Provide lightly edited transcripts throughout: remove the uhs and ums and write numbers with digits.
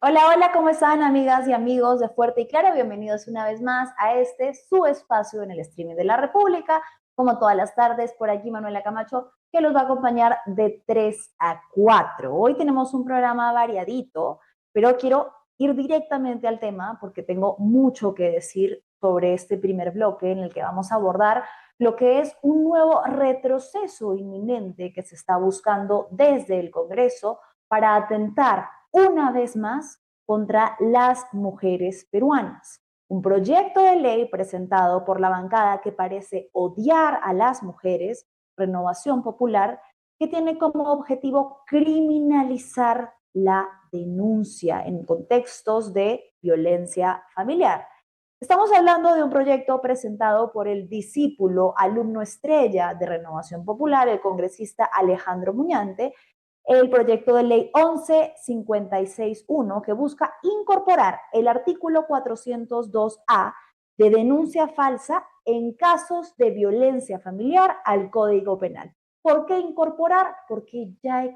Hola, hola, ¿cómo están amigas y amigos de Fuerte y Claro? Bienvenidos una vez más a este su espacio en el streaming de la República. Como todas las tardes, por aquí Manuela Camacho, que los va a acompañar de 3 a 4. Hoy tenemos un programa variadito, pero quiero ir directamente al tema porque tengo mucho que decir sobre este primer bloque en el que vamos a abordar lo que es un nuevo retroceso inminente que se está buscando desde el Congreso para atentar una vez más contra las mujeres peruanas. Un proyecto de ley presentado por la bancada que parece odiar a las mujeres, Renovación Popular, que tiene como objetivo criminalizar la denuncia en contextos de violencia familiar. Estamos hablando de un proyecto presentado por el discípulo, alumno estrella de Renovación Popular, el congresista Alejandro Muñante, el proyecto de ley 1156.1, que busca incorporar el artículo 402A de denuncia falsa en casos de violencia familiar al Código Penal. ¿Por qué incorporar? Porque ya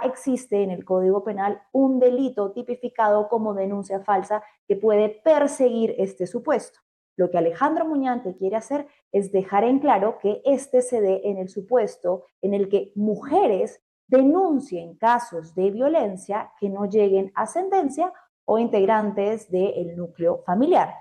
existe en el Código Penal un delito tipificado como denuncia falsa que puede perseguir este supuesto. Lo que Alejandro Muñante quiere hacer es dejar en claro que este se dé en el supuesto en el que mujeres denuncien casos de violencia que no lleguen a sentencia o integrantes del núcleo familiar.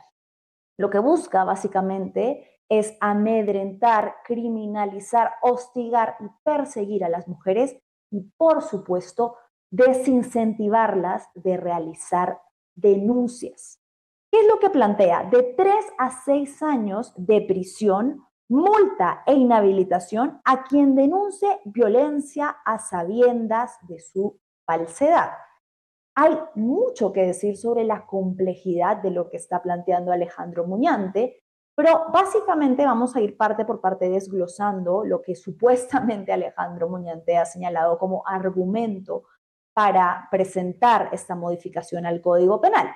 Lo que busca básicamente es amedrentar, criminalizar, hostigar y perseguir a las mujeres y, por supuesto, desincentivarlas de realizar denuncias. ¿Qué es lo que plantea? De 3 a 6 años de prisión, multa e inhabilitación a quien denuncie violencia a sabiendas de su falsedad. Hay mucho que decir sobre la complejidad de lo que está planteando Alejandro Muñante, pero básicamente vamos a ir parte por parte desglosando lo que supuestamente Alejandro Muñante ha señalado como argumento para presentar esta modificación al Código Penal.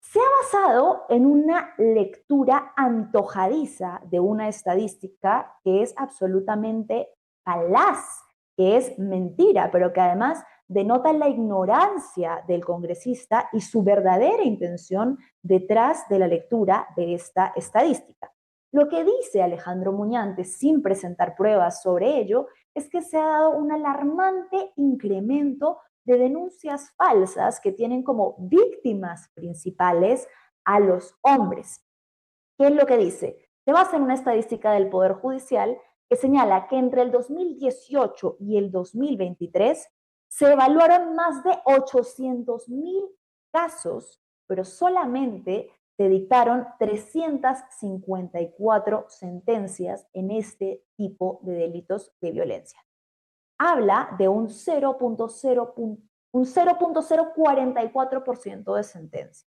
Se ha basado en una lectura antojadiza de una estadística que es absolutamente falaz, que es mentira, pero que además denota la ignorancia del congresista y su verdadera intención detrás de la lectura de esta estadística. Lo que dice Alejandro Muñante, sin presentar pruebas sobre ello, es que se ha dado un alarmante incremento de denuncias falsas que tienen como víctimas principales a los hombres. ¿Qué es lo que dice? Se basa en una estadística del Poder Judicial que señala que entre el 2018 y el 2023 se evaluaron más de 800.000 casos, pero solamente se dictaron 354 sentencias en este tipo de delitos de violencia. Habla de un 0.044% de sentencia.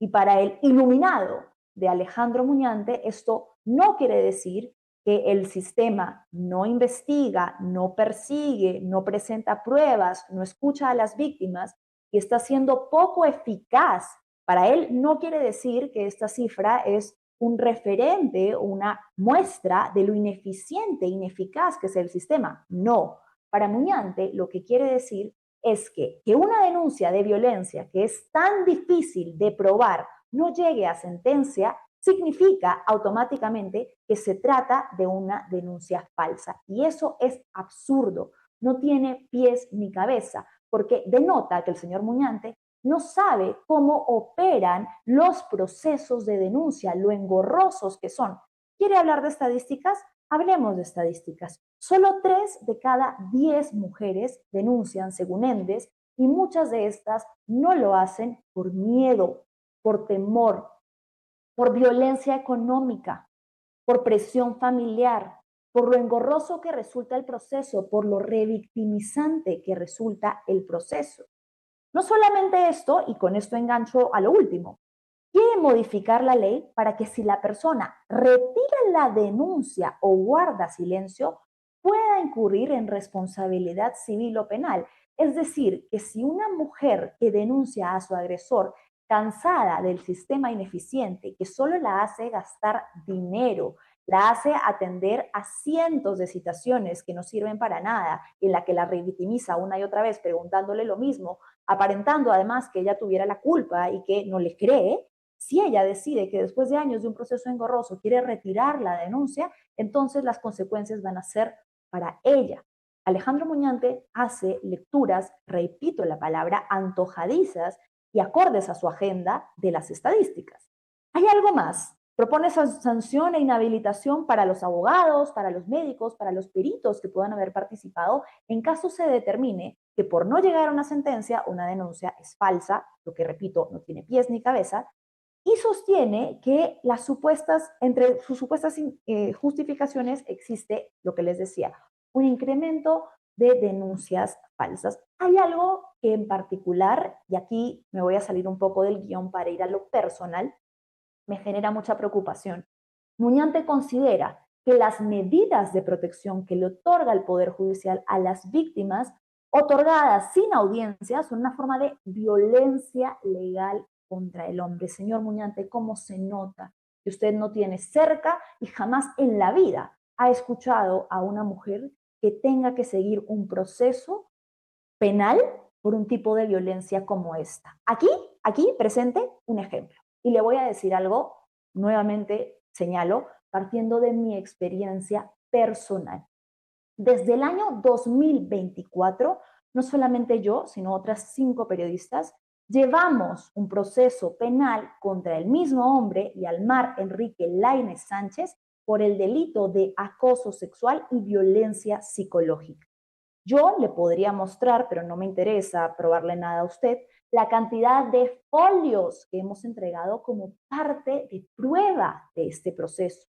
Y para el iluminado de Alejandro Muñante, esto no quiere decir que el sistema no investiga, no persigue, no presenta pruebas, no escucha a las víctimas y está siendo poco eficaz. Para él no quiere decir que esta cifra es un referente o una muestra de lo ineficiente, ineficaz que es el sistema. No. Para Muñante lo que quiere decir es que una denuncia de violencia que es tan difícil de probar no llegue a sentencia, significa automáticamente que se trata de una denuncia falsa. Y eso es absurdo, no tiene pies ni cabeza, porque denota que el señor Muñante no sabe cómo operan los procesos de denuncia, lo engorrosos que son. ¿Quiere hablar de estadísticas? Hablemos de estadísticas. Solo 3 de cada 10 mujeres denuncian, según ENDES, y muchas de estas no lo hacen por miedo, por temor, por violencia económica, por presión familiar, por lo engorroso que resulta el proceso, por lo revictimizante que resulta el proceso. No solamente esto, y con esto engancho a lo último, quiere modificar la ley para que si la persona retira la denuncia o guarda silencio, pueda incurrir en responsabilidad civil o penal. Es decir, que si una mujer que denuncia a su agresor cansada del sistema ineficiente que solo la hace gastar dinero, la hace atender a cientos de citaciones que no sirven para nada, en la que la revictimiza una y otra vez preguntándole lo mismo, aparentando además que ella tuviera la culpa y que no le cree. Si ella decide que después de años de un proceso engorroso quiere retirar la denuncia, entonces las consecuencias van a ser para ella. Alejandro Muñante hace lecturas, repito la palabra, antojadizas y acordes a su agenda de las estadísticas. Hay algo más. Propone sanción e inhabilitación para los abogados, para los médicos, para los peritos que puedan haber participado en caso se determine que por no llegar a una sentencia, una denuncia es falsa, lo que repito, no tiene pies ni cabeza, y sostiene que entre sus supuestas justificaciones existe lo que les decía, un incremento de denuncias falsas. Hay algo que en particular, y aquí me voy a salir un poco del guión para ir a lo personal, me genera mucha preocupación. Muñante considera que las medidas de protección que le otorga el Poder Judicial a las víctimas, otorgadas sin audiencia, son una forma de violencia legal contra el hombre. Señor Muñante, ¿cómo se nota que usted no tiene cerca y jamás en la vida ha escuchado a una mujer que tenga que seguir un proceso penal por un tipo de violencia como esta? Aquí presente un ejemplo. Y le voy a decir algo, nuevamente señalo, partiendo de mi experiencia personal. Desde el año 2024, no solamente yo, sino otras 5 periodistas, llevamos un proceso penal contra el mismo hombre, Yalmar Enrique Lainez Sánchez, por el delito de acoso sexual y violencia psicológica. Yo le podría mostrar, pero no me interesa probarle nada a usted, la cantidad de folios que hemos entregado como parte de prueba de este proceso,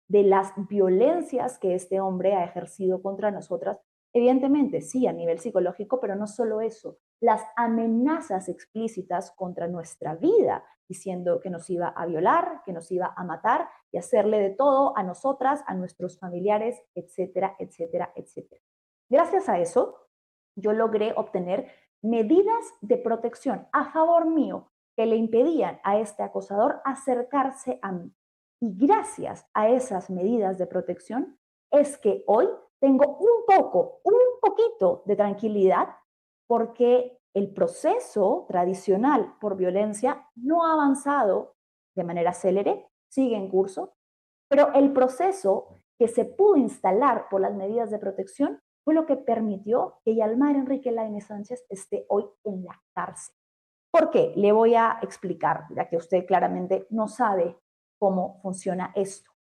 de las violencias que este hombre ha ejercido contra nosotras. Evidentemente, sí, a nivel psicológico, pero no solo eso, las amenazas explícitas contra nuestra vida, diciendo que nos iba a violar, que nos iba a matar y hacerle de todo a nosotras, a nuestros familiares, etcétera, etcétera, etcétera. Gracias a eso, yo logré obtener medidas de protección a favor mío que le impedían a este acosador acercarse a mí. Y gracias a esas medidas de protección es que hoy tengo un poquito de tranquilidad porque el proceso tradicional por violencia no ha avanzado de manera célere, sigue en curso, pero el proceso que se pudo instalar por las medidas de protección fue lo que permitió que Yalmar Enrique Lainez Sánchez esté hoy en la cárcel. ¿Por qué? Le voy a explicar, ya que usted claramente no sabe cómo funciona esto.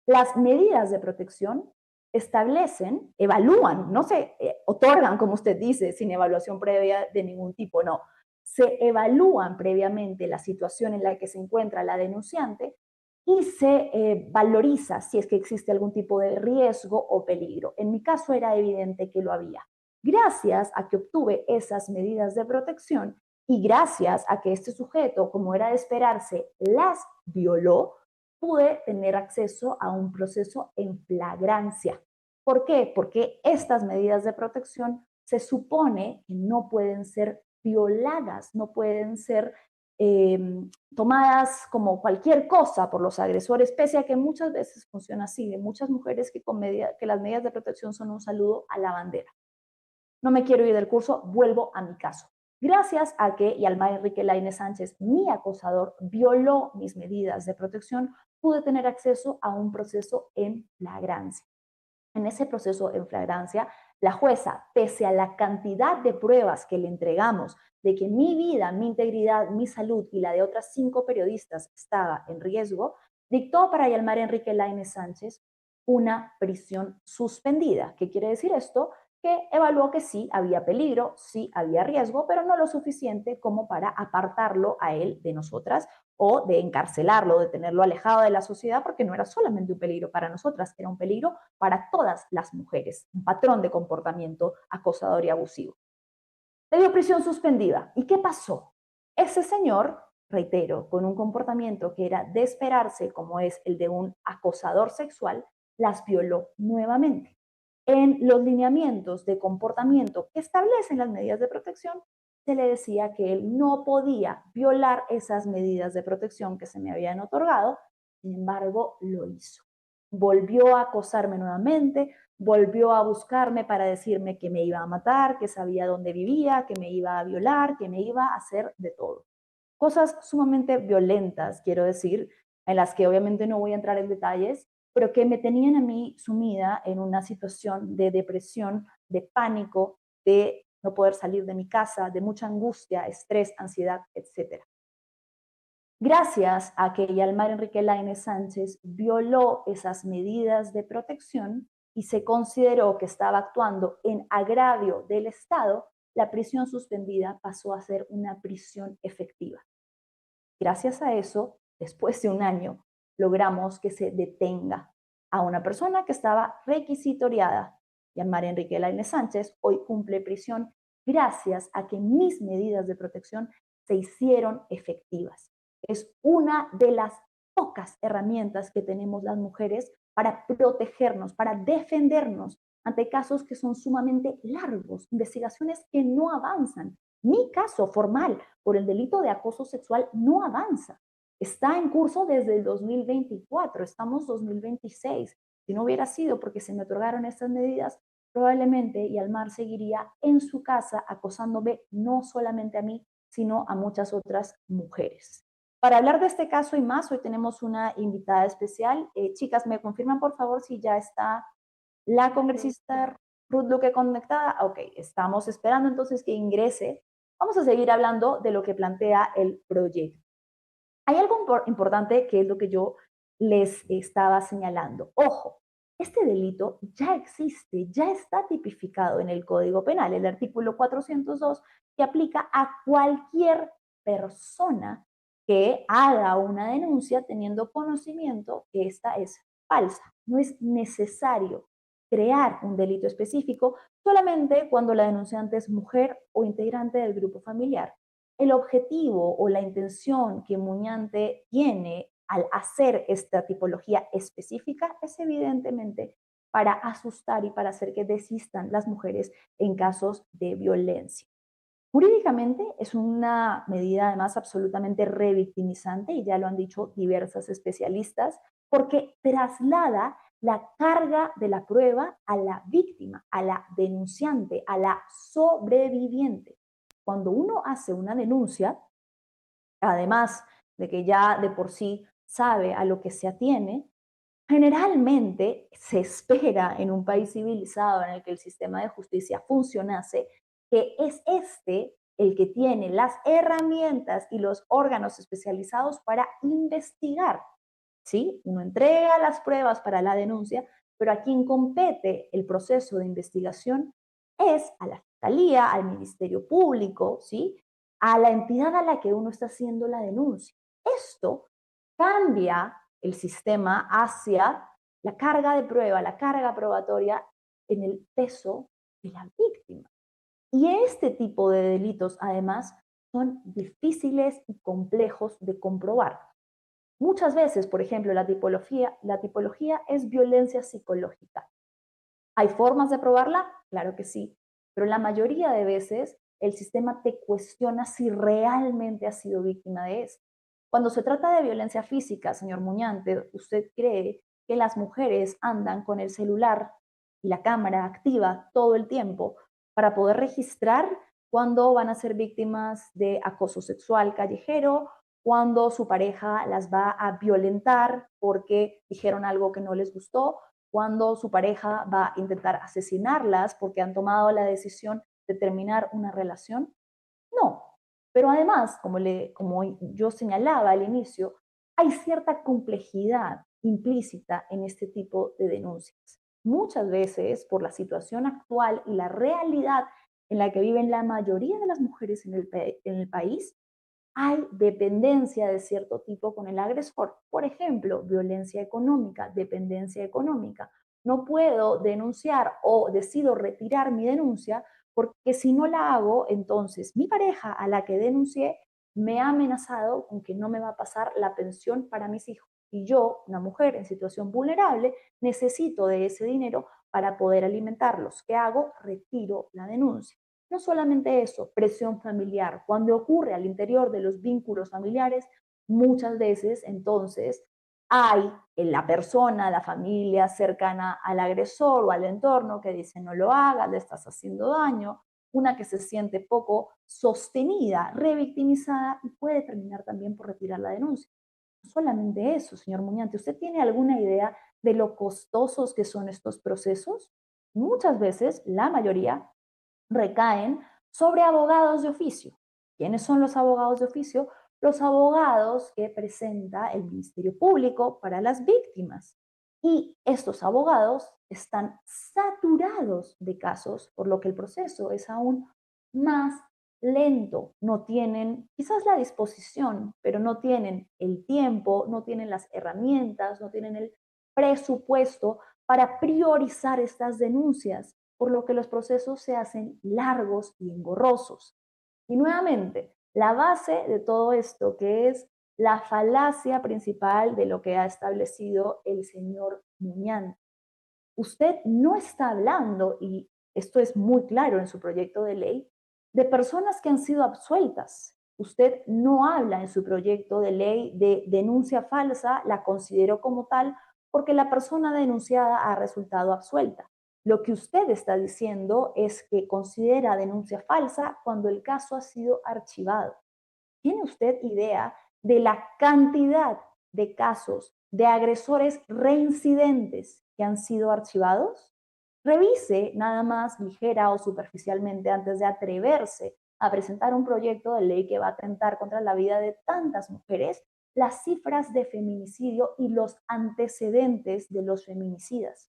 Las medidas de protección establecen, evalúan, no se otorgan, como usted dice, sin evaluación previa de ningún tipo, no. Se evalúan previamente la situación en la que se encuentra la denunciante y se valoriza si es que existe algún tipo de riesgo o peligro. En mi caso era evidente que lo había. Gracias a que obtuve esas medidas de protección y gracias a que este sujeto, como era de esperarse, las violó, pude tener acceso a un proceso en flagrancia. ¿Por qué? Porque estas medidas de protección se supone que no pueden ser violadas, no pueden ser tomadas como cualquier cosa por los agresores, pese a que muchas veces funciona así, de muchas mujeres que las medidas de protección son un saludo a la bandera. No me quiero ir del curso, vuelvo a mi caso. Gracias a que Yalmar Enrique Lainez Sánchez, mi acosador, violó mis medidas de protección, pude tener acceso a un proceso en flagrancia. En ese proceso en flagrancia, la jueza, pese a la cantidad de pruebas que le entregamos de que mi vida, mi integridad, mi salud y la de otras 5 periodistas estaba en riesgo, dictó para Yalmar Enrique Lainez Sánchez una prisión suspendida. ¿Qué quiere decir esto? Que evaluó que sí había peligro, sí había riesgo, pero no lo suficiente como para apartarlo a él de nosotras o de encarcelarlo, de tenerlo alejado de la sociedad, porque no era solamente un peligro para nosotras, era un peligro para todas las mujeres, un patrón de comportamiento acosador y abusivo. Le dio prisión suspendida. ¿Y qué pasó? Ese señor, reitero, con un comportamiento que era de esperarse, como es el de un acosador sexual, las violó nuevamente. En los lineamientos de comportamiento que establecen las medidas de protección, se le decía que él no podía violar esas medidas de protección que se me habían otorgado, sin embargo, lo hizo. volvió a acosarme nuevamente, volvió a buscarme para decirme que me iba a matar, que sabía dónde vivía, que me iba a violar, que me iba a hacer de todo. Cosas sumamente violentas, quiero decir, en las que obviamente no voy a entrar en detalles, pero que me tenían a mí sumida en una situación de depresión, de pánico, de no poder salir de mi casa, de mucha angustia, estrés, ansiedad, etcétera. Gracias a que Yalmar Enrique Lainez Sánchez violó esas medidas de protección y se consideró que estaba actuando en agravio del Estado, la prisión suspendida pasó a ser una prisión efectiva. Gracias a eso, después de un año, logramos que se detenga a una persona que estaba requisitoriada. Yalmar Enrique Lainez Sánchez hoy cumple prisión gracias a que mis medidas de protección se hicieron efectivas. Es una de las pocas herramientas que tenemos las mujeres para protegernos, para defendernos ante casos que son sumamente largos, investigaciones que no avanzan. Mi caso formal por el delito de acoso sexual no avanza. Está en curso desde el 2024, estamos 2026. Si no hubiera sido porque se me otorgaron estas medidas, probablemente Yalmar seguiría en su casa acosándome no solamente a mí, sino a muchas otras mujeres. Para hablar de este caso y más, hoy tenemos una invitada especial. Chicas, ¿me confirman por favor si ya está la congresista Ruth Luque conectada? Ok, estamos esperando entonces que ingrese. Vamos a seguir hablando de lo que plantea el proyecto. Hay algo importante que es lo que yo les estaba señalando. Ojo, este delito ya existe, ya está tipificado en el Código Penal, el artículo 402, que aplica a cualquier persona que haga una denuncia teniendo conocimiento que esta es falsa. No es necesario crear un delito específico solamente cuando la denunciante es mujer o integrante del grupo familiar. El objetivo o la intención que Muñante tiene al hacer esta tipología específica es evidentemente para asustar y para hacer que desistan las mujeres en casos de violencia. Jurídicamente es una medida además absolutamente revictimizante y ya lo han dicho diversas especialistas porque traslada la carga de la prueba a la víctima, a la denunciante, a la sobreviviente. Cuando uno hace una denuncia, además de que ya de por sí sabe a lo que se atiene, generalmente se espera en un país civilizado en el que el sistema de justicia funcionase, que es este el que tiene las herramientas y los órganos especializados para investigar. ¿Sí? Uno entrega las pruebas para la denuncia, pero a quien compete el proceso de investigación es a la Fiscalía, al Ministerio Público, ¿sí? A la entidad a la que uno está haciendo la denuncia. Esto cambia el sistema hacia la carga de prueba, la carga probatoria en el peso de la víctima. Y este tipo de delitos, además, son difíciles y complejos de comprobar. Muchas veces, por ejemplo, la tipología es violencia psicológica. ¿Hay formas de probarla? Claro que sí, pero la mayoría de veces el sistema te cuestiona si realmente has sido víctima de eso. Cuando se trata de violencia física, señor Muñante, ¿usted cree que las mujeres andan con el celular y la cámara activa todo el tiempo para poder registrar cuando van a ser víctimas de acoso sexual callejero, cuando su pareja las va a violentar porque dijeron algo que no les gustó, cuando su pareja va a intentar asesinarlas porque han tomado la decisión de terminar una relación? No. Pero además, como yo señalaba al inicio, hay cierta complejidad implícita en este tipo de denuncias. Muchas veces, por la situación actual y la realidad en la que viven la mayoría de las mujeres en el país, hay dependencia de cierto tipo con el agresor. Por ejemplo, violencia económica, dependencia económica. No puedo denunciar o decido retirar mi denuncia porque si no la hago, entonces mi pareja a la que denuncié me ha amenazado con que no me va a pasar la pensión para mis hijos. Y yo, una mujer en situación vulnerable, necesito de ese dinero para poder alimentarlos. ¿Qué hago? Retiro la denuncia. No solamente eso, presión familiar. Cuando ocurre al interior de los vínculos familiares, muchas veces entonces Hay en la persona, la familia cercana al agresor o al entorno que dice no lo hagas, le estás haciendo daño, una que se siente poco sostenida, revictimizada y puede terminar también por retirar la denuncia. No solamente eso, señor Muñante, ¿usted tiene alguna idea de lo costosos que son estos procesos? Muchas veces, la mayoría, recaen sobre abogados de oficio. ¿Quiénes son los abogados de oficio? Los abogados que presenta el Ministerio Público para las víctimas. Y estos abogados están saturados de casos, por lo que el proceso es aún más lento. No tienen quizás la disposición, pero no tienen el tiempo, no tienen las herramientas, no tienen el presupuesto para priorizar estas denuncias, por lo que los procesos se hacen largos y engorrosos. Y nuevamente, la base de todo esto, que es la falacia principal de lo que ha establecido el señor Muñán. Usted no está hablando, y esto es muy claro en su proyecto de ley, de personas que han sido absueltas. Usted no habla en su proyecto de ley de denuncia falsa, la consideró como tal porque la persona denunciada ha resultado absuelta. Lo que usted está diciendo es que considera denuncia falsa cuando el caso ha sido archivado. ¿Tiene usted idea de la cantidad de casos de agresores reincidentes que han sido archivados? Revise nada más ligera o superficialmente antes de atreverse a presentar un proyecto de ley que va a atentar contra la vida de tantas mujeres las cifras de feminicidio y los antecedentes de los feminicidas.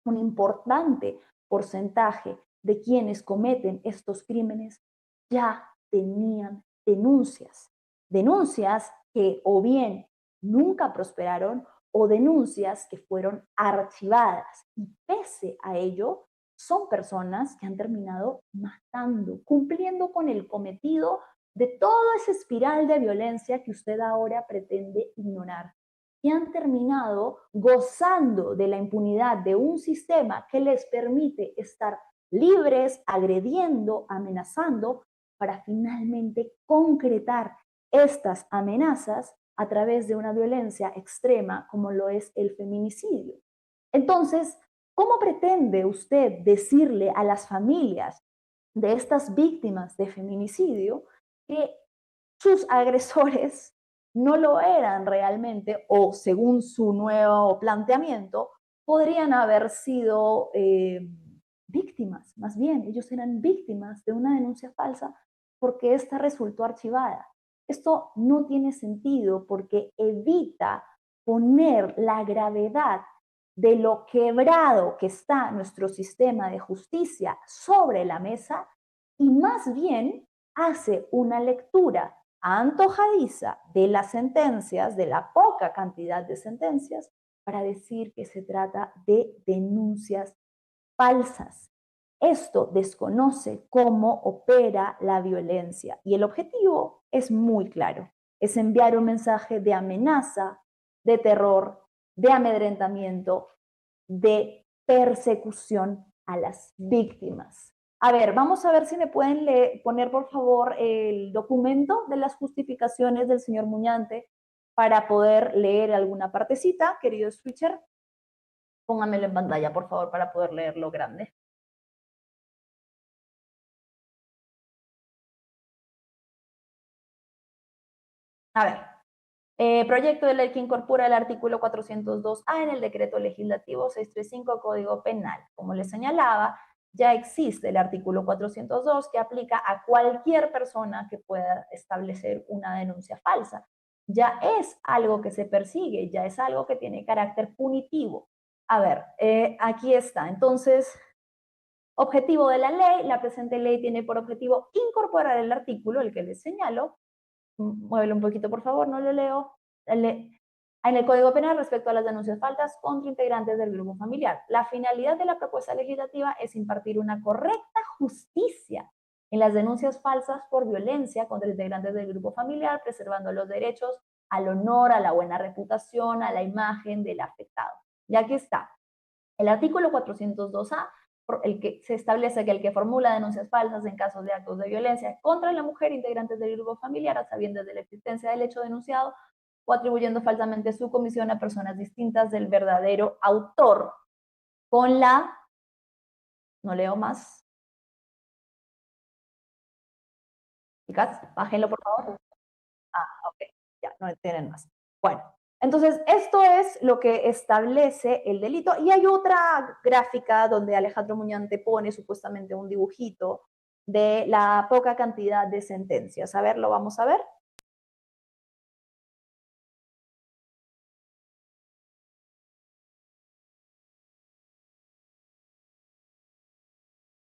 Un importante porcentaje de quienes cometen estos crímenes ya tenían denuncias, denuncias que o bien nunca prosperaron o denuncias que fueron archivadas y pese a ello son personas que han terminado matando, cumpliendo con el cometido de toda esa espiral de violencia que usted ahora pretende ignorar y han terminado gozando de la impunidad de un sistema que les permite estar libres, agrediendo, amenazando, para finalmente concretar estas amenazas a través de una violencia extrema como lo es el feminicidio. Entonces, ¿cómo pretende usted decirle a las familias de estas víctimas de feminicidio que sus agresores no lo eran realmente o según su nuevo planteamiento, podrían haber sido víctimas, más bien, ellos eran víctimas de una denuncia falsa porque esta resultó archivada? Esto no tiene sentido porque evita poner la gravedad de lo quebrado que está nuestro sistema de justicia sobre la mesa y más bien hace una lectura antojadiza de las sentencias, de la poca cantidad de sentencias, para decir que se trata de denuncias falsas. Esto desconoce cómo opera la violencia y el objetivo es muy claro, es enviar un mensaje de amenaza, de terror, de amedrentamiento, de persecución a las víctimas. A ver, vamos a ver si me pueden poner por favor el documento de las justificaciones del señor Muñante para poder leer alguna partecita, querido switcher. Póngamelo en pantalla, por favor, para poder leerlo grande. A ver, proyecto de ley que incorpora el artículo 402A en el decreto legislativo 635 Código Penal. Como les señalaba, ya existe el artículo 402 que aplica a cualquier persona que pueda establecer una denuncia falsa. Ya es algo que se persigue, ya es algo que tiene carácter punitivo. A ver, aquí está. Entonces, objetivo de la ley, la presente ley tiene por objetivo incorporar el artículo, el que les señalo, muévelo un poquito por favor, no lo leo, en el Código Penal respecto a las denuncias falsas contra integrantes del grupo familiar. La finalidad de la propuesta legislativa es impartir una correcta justicia en las denuncias falsas por violencia contra integrantes del grupo familiar, preservando los derechos al honor, a la buena reputación, a la imagen del afectado. Y aquí está. El artículo 402A, el que se establece que el que formula denuncias falsas en casos de actos de violencia contra la mujer integrantes del grupo familiar, a sabiendas de la existencia del hecho denunciado, o atribuyendo falsamente su comisión a personas distintas del verdadero autor. Con la, no leo más. Chicas, bájenlo por favor. Ah, ok, ya, no tienen más. Bueno, entonces esto es lo que establece el delito y hay otra gráfica donde Alejandro Muñante pone supuestamente un dibujito de la poca cantidad de sentencias. A ver, lo vamos a ver.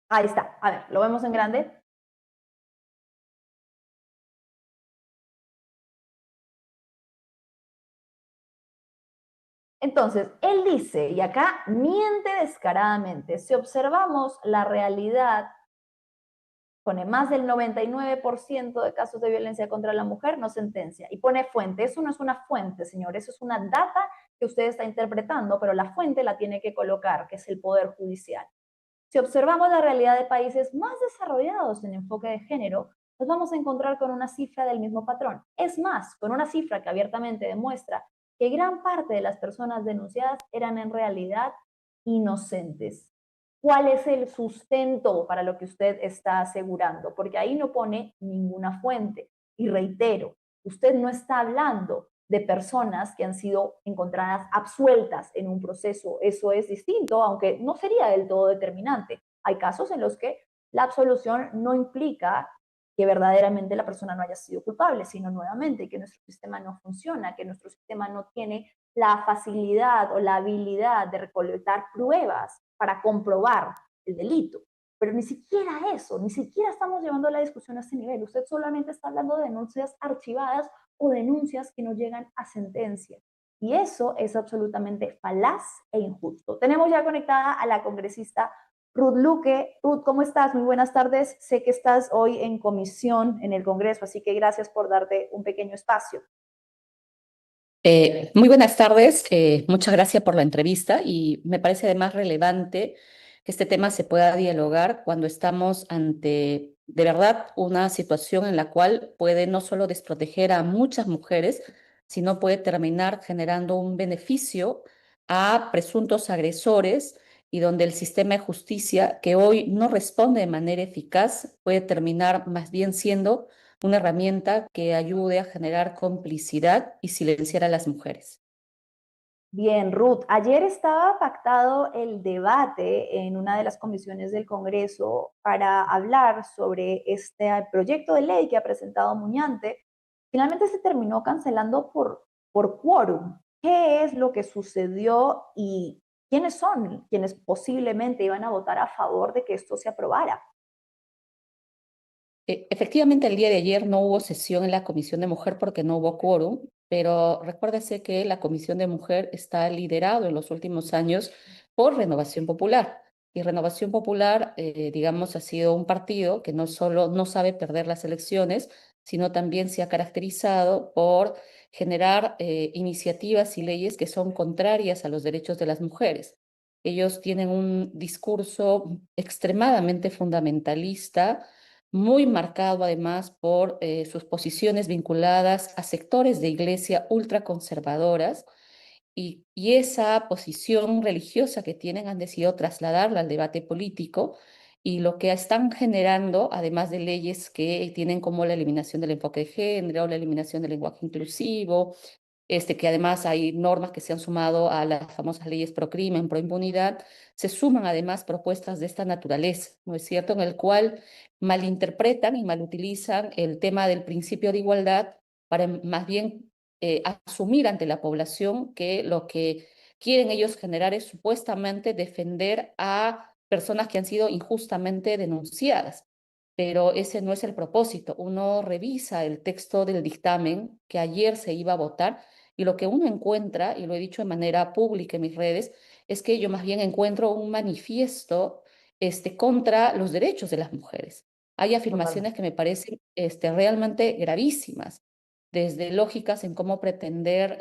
Ahí está, a ver, lo vemos en grande. Entonces, él dice, y acá miente descaradamente, si observamos la realidad, pone más del 99% de casos de violencia contra la mujer, no sentencia. Y pone fuente. Eso no es una fuente, señor, eso es una data que usted está interpretando, pero la fuente la tiene que colocar, que es el Poder Judicial. Si observamos la realidad de países más desarrollados en enfoque de género, nos vamos a encontrar con una cifra del mismo patrón. Es más, con una cifra que abiertamente demuestra que gran parte de las personas denunciadas eran en realidad inocentes. ¿Cuál es el sustento para lo que usted está asegurando? Porque ahí no pone ninguna fuente. Y reitero, usted no está hablando de personas que han sido encontradas absueltas en un proceso. Eso es distinto, aunque no sería del todo determinante. Hay casos en los que la absolución no implica que verdaderamente la persona no haya sido culpable, sino nuevamente que nuestro sistema no funciona, que nuestro sistema no tiene la facilidad o la habilidad de recolectar pruebas para comprobar el delito. Pero ni siquiera eso, ni siquiera estamos llevando la discusión a ese nivel. Usted solamente está hablando de denuncias archivadas o denuncias que no llegan a sentencia. Y eso es absolutamente falaz e injusto. Tenemos ya conectada a la congresista Ruth Luque. Ruth, ¿cómo estás? Muy buenas tardes. Sé que estás hoy en comisión en el Congreso, así que gracias por darte un pequeño espacio. Muy buenas tardes, muchas gracias por la entrevista y me parece además relevante que este tema se pueda dialogar cuando estamos ante, de verdad, una situación en la cual puede no solo desproteger a muchas mujeres, sino puede terminar generando un beneficio a presuntos agresores y donde el sistema de justicia, que hoy no responde de manera eficaz, puede terminar más bien siendo una herramienta que ayude a generar complicidad y silenciar a las mujeres. Bien, Ruth, ayer estaba pactado el debate en una de las comisiones del Congreso para hablar sobre este proyecto de ley que ha presentado Muñante. Finalmente se terminó cancelando por quórum. ¿Qué es lo que sucedió y quiénes son quienes posiblemente iban a votar a favor de que esto se aprobara? Efectivamente, el día de ayer no hubo sesión en la Comisión de Mujer porque no hubo quórum, pero recuérdese que la Comisión de Mujer está liderado en los últimos años por Renovación Popular. Y Renovación Popular, digamos, ha sido un partido que no solo no sabe perder las elecciones, sino también se ha caracterizado por generar iniciativas y leyes que son contrarias a los derechos de las mujeres. Ellos tienen un discurso extremadamente fundamentalista, muy marcado además por sus posiciones vinculadas a sectores de iglesia ultraconservadoras y esa posición religiosa que tienen han decidido trasladarla al debate político y lo que están generando, además de leyes que tienen como la eliminación del enfoque de género, la eliminación del lenguaje inclusivo, que además hay normas que se han sumado a las famosas leyes pro crimen, pro impunidad, se suman además propuestas de esta naturaleza, ¿no es cierto?, en el cual malinterpretan y malutilizan el tema del principio de igualdad para más bien asumir ante la población que lo que quieren ellos generar es supuestamente defender a personas que han sido injustamente denunciadas. Pero ese no es el propósito. Uno revisa el texto del dictamen que ayer se iba a votar y lo que uno encuentra, y lo he dicho de manera pública en mis redes, es que yo más bien encuentro un manifiesto contra los derechos de las mujeres. Hay Total. afirmaciones que me parecen realmente gravísimas, desde lógicas en cómo pretender,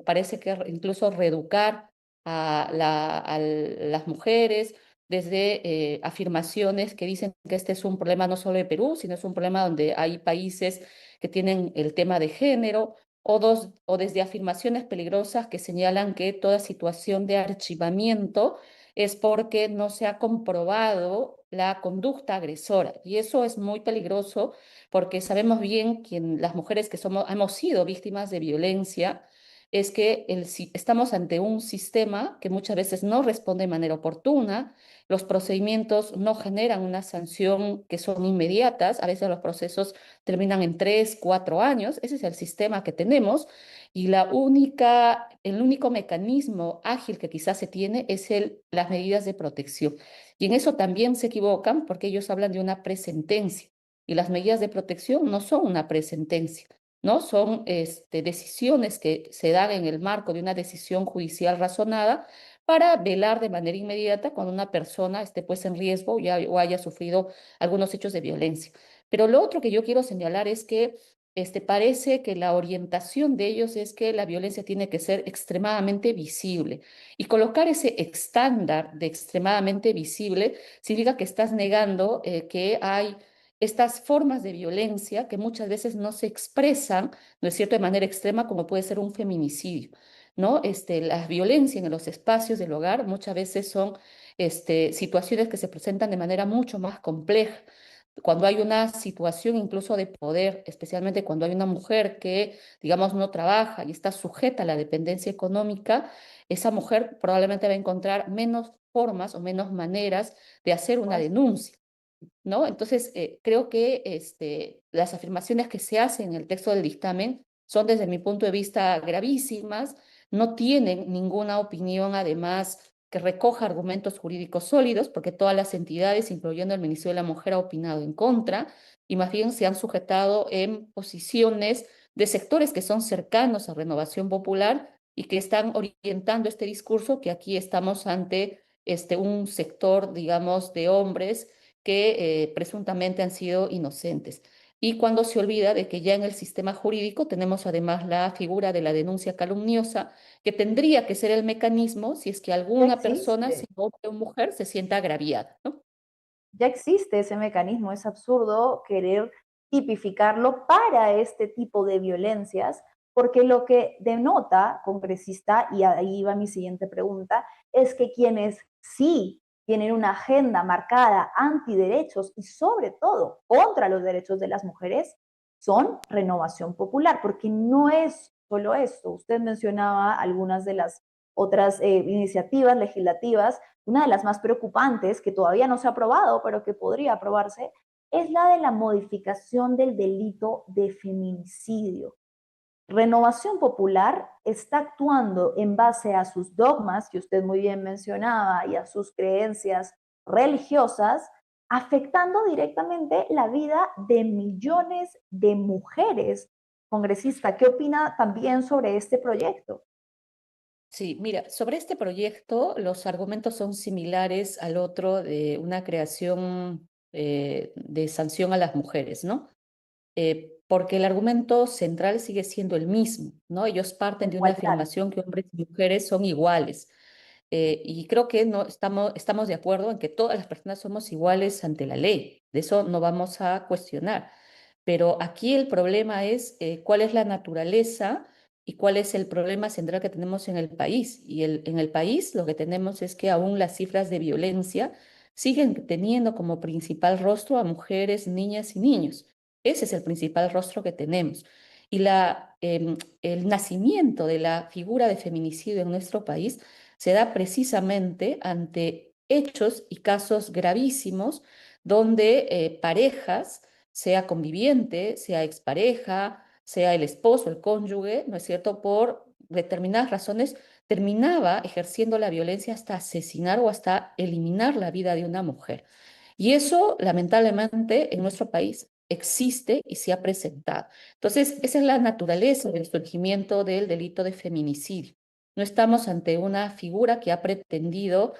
parece que incluso reeducar a las mujeres, desde afirmaciones que dicen que este es un problema no solo de Perú, sino es un problema donde hay países que tienen el tema de género, o desde afirmaciones peligrosas que señalan que toda situación de archivamiento es porque no se ha comprobado la conducta agresora. Y eso es muy peligroso porque sabemos bien que las mujeres que hemos sido víctimas de violencia, es que estamos ante un sistema que muchas veces no responde de manera oportuna, los procedimientos no generan una sanción que son inmediatas, a veces los procesos terminan en 3, 4 años, ese es el sistema que tenemos, y el único mecanismo ágil que quizás se tiene es las medidas de protección. Y en eso también se equivocan porque ellos hablan de una presentencia, y las medidas de protección no son una presentencia. ¿No? Son decisiones que se dan en el marco de una decisión judicial razonada para velar de manera inmediata cuando una persona esté pues en riesgo o haya sufrido algunos hechos de violencia. Pero lo otro que yo quiero señalar es que parece que la orientación de ellos es que la violencia tiene que ser extremadamente visible. Y colocar ese estándar de extremadamente visible significa que estás negando que hay estas formas de violencia que muchas veces no se expresan, ¿no es cierto?, de manera extrema, como puede ser un feminicidio, ¿no? La violencia en los espacios del hogar muchas veces son situaciones que se presentan de manera mucho más compleja. Cuando hay una situación incluso de poder, especialmente cuando hay una mujer que, digamos, no trabaja y está sujeta a la dependencia económica, esa mujer probablemente va a encontrar menos formas o menos maneras de hacer una Pues, denuncia. ¿No? Entonces, creo que las afirmaciones que se hacen en el texto del dictamen son, desde mi punto de vista, gravísimas, no tienen ninguna opinión, además, que recoja argumentos jurídicos sólidos, porque todas las entidades, incluyendo el Ministerio de la Mujer, ha opinado en contra, y más bien se han sujetado en posiciones de sectores que son cercanos a Renovación Popular y que están orientando este discurso, que aquí estamos ante un sector, digamos, de hombres que presuntamente han sido inocentes. Y cuando se olvida de que ya en el sistema jurídico tenemos además la figura de la denuncia calumniosa, que tendría que ser el mecanismo si es que ya alguna persona, existe. sea hombre o mujer, se sienta agraviada, ¿no? Ya existe ese mecanismo, es absurdo querer tipificarlo para este tipo de violencias, porque lo que denota, congresista, y ahí va mi siguiente pregunta, es que quienes sí tienen una agenda marcada antiderechos y sobre todo contra los derechos de las mujeres son Renovación Popular, porque no es solo esto. Usted mencionaba algunas de las otras iniciativas legislativas. Una de las más preocupantes, que todavía no se ha aprobado, pero que podría aprobarse, es la de la modificación del delito de feminicidio. Renovación Popular está actuando en base a sus dogmas, que usted muy bien mencionaba, y a sus creencias religiosas, afectando directamente la vida de millones de mujeres. Congresista, ¿qué opina también sobre este proyecto? Sí, mira, sobre este proyecto los argumentos son similares al otro de una creación de sanción a las mujeres, ¿no? Porque el argumento central sigue siendo el mismo, ¿no? Ellos parten de una Igualdad. afirmación que hombres y mujeres son iguales. Y creo que no estamos de acuerdo en que todas las personas somos iguales ante la ley. De eso no vamos a cuestionar. Pero aquí el problema es cuál es la naturaleza y cuál es el problema central que tenemos en el país. Y en el país lo que tenemos es que aún las cifras de violencia siguen teniendo como principal rostro a mujeres, niñas y niños. Ese es el principal rostro que tenemos. Y el nacimiento de la figura de feminicidio en nuestro país se da precisamente ante hechos y casos gravísimos donde parejas, sea conviviente, sea expareja, sea el esposo, el cónyuge, ¿no es cierto?, por determinadas razones, terminaba ejerciendo la violencia hasta asesinar o hasta eliminar la vida de una mujer. Y eso, lamentablemente, en nuestro país existe y se ha presentado. Entonces, esa es la naturaleza del surgimiento del delito de feminicidio. No estamos ante una figura que ha pretendido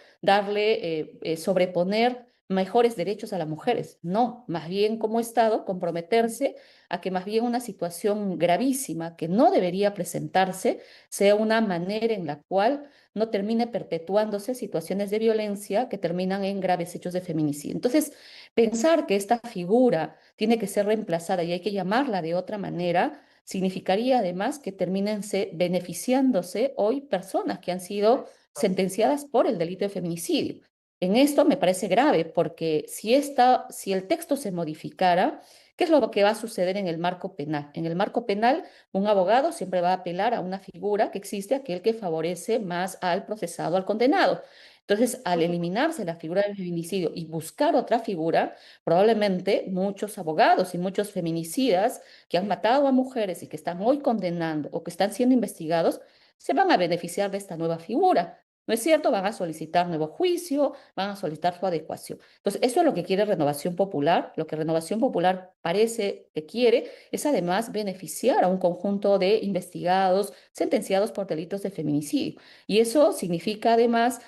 sobreponer mejores derechos a las mujeres. No, más bien como Estado comprometerse a que más bien una situación gravísima que no debería presentarse sea una manera en la cual no termine perpetuándose situaciones de violencia que terminan en graves hechos de feminicidio. Entonces, pensar que esta figura tiene que ser reemplazada y hay que llamarla de otra manera, significaría además que terminen beneficiándose hoy personas que han sido sentenciadas por el delito de feminicidio. En esto me parece grave porque si el texto se modificara, ¿qué es lo que va a suceder en el marco penal? En el marco penal, un abogado siempre va a apelar a una figura que existe, aquel que favorece más al procesado, al condenado. Entonces, al eliminarse la figura del feminicidio y buscar otra figura, probablemente muchos abogados y muchos feminicidas que han matado a mujeres y que están hoy condenando o que están siendo investigados, se van a beneficiar de esta nueva figura. ¿No es cierto? Van a solicitar nuevo juicio, van a solicitar su adecuación. Entonces, eso es lo que quiere Renovación Popular. Lo que Renovación Popular parece que quiere es además beneficiar a un conjunto de investigados sentenciados por delitos de feminicidio. Y eso significa además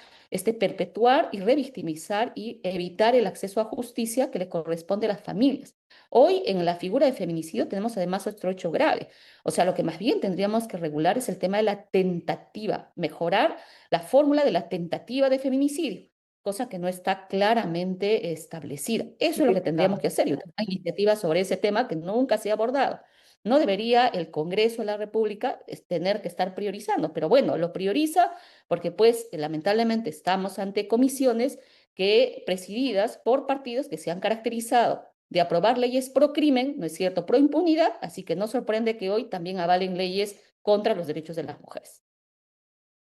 perpetuar y revictimizar y evitar el acceso a justicia que le corresponde a las familias. Hoy en la figura de feminicidio tenemos además otro hecho grave. O sea, lo que más bien tendríamos que regular es el tema de la tentativa, mejorar la fórmula de la tentativa de feminicidio, cosa que no está claramente establecida. Eso es lo que tendríamos que hacer. Yo tengo una iniciativa sobre ese tema que nunca se ha abordado. No debería el Congreso de la República tener que estar priorizando, pero bueno, lo prioriza porque pues lamentablemente estamos ante comisiones que presididas por partidos que se han caracterizado de aprobar leyes pro crimen, ¿no es cierto?, pro impunidad, así que no sorprende que hoy también avalen leyes contra los derechos de las mujeres.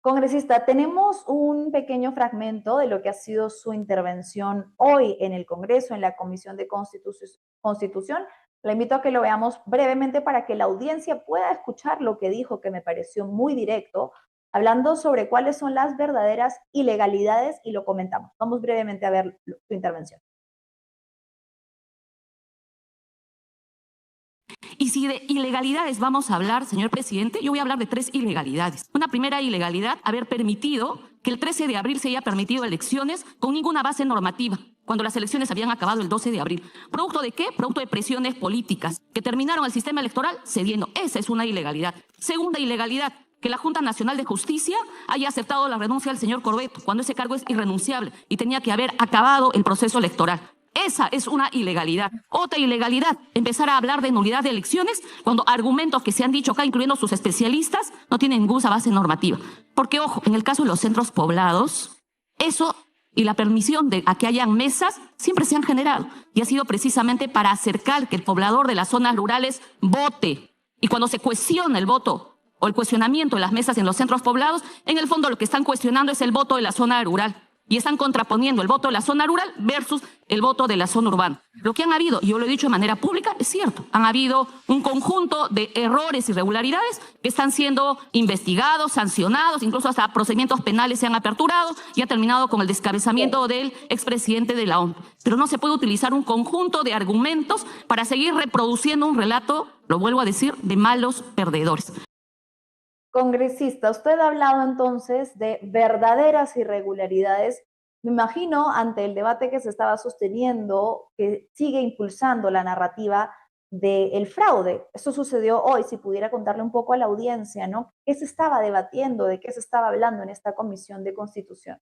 Congresista, tenemos un pequeño fragmento de lo que ha sido su intervención hoy en el Congreso, en la Comisión de Constitución. Le invito a que lo veamos brevemente para que la audiencia pueda escuchar lo que dijo, que me pareció muy directo, hablando sobre cuáles son las verdaderas ilegalidades y lo comentamos. Vamos brevemente a ver su intervención. Y si de ilegalidades vamos a hablar, señor presidente, yo voy a hablar de 3 ilegalidades. Una primera ilegalidad, haber permitido que el 13 de abril se haya permitido elecciones con ninguna base normativa, cuando las elecciones habían acabado el 12 de abril. ¿Producto de qué? Producto de presiones políticas que terminaron el sistema electoral cediendo. Esa es una ilegalidad. Segunda ilegalidad, que la Junta Nacional de Justicia haya aceptado la renuncia del señor Corbeto, cuando ese cargo es irrenunciable y tenía que haber acabado el proceso electoral. Esa es una ilegalidad. Otra ilegalidad, empezar a hablar de nulidad de elecciones cuando argumentos que se han dicho acá, incluyendo sus especialistas, no tienen ninguna base normativa. Porque, ojo, en el caso de los centros poblados, eso y la permisión de a que hayan mesas siempre se han generado y ha sido precisamente para acercar que el poblador de las zonas rurales vote. Y cuando se cuestiona el voto o el cuestionamiento de las mesas en los centros poblados, en el fondo lo que están cuestionando es el voto de la zona rural. Y están contraponiendo el voto de la zona rural versus el voto de la zona urbana. Lo que han habido, y yo lo he dicho de manera pública, es cierto. Han habido un conjunto de errores y irregularidades que están siendo investigados, sancionados, incluso hasta procedimientos penales se han aperturado y ha terminado con el descabezamiento del expresidente de la ONU. Pero no se puede utilizar un conjunto de argumentos para seguir reproduciendo un relato, lo vuelvo a decir, de malos perdedores. Congresista, usted ha hablado entonces de verdaderas irregularidades. Me imagino, ante el debate que se estaba sosteniendo, que sigue impulsando la narrativa del fraude. Eso sucedió hoy, si pudiera contarle un poco a la audiencia, ¿no? ¿Qué se estaba debatiendo? ¿De qué se estaba hablando en esta Comisión de Constitución?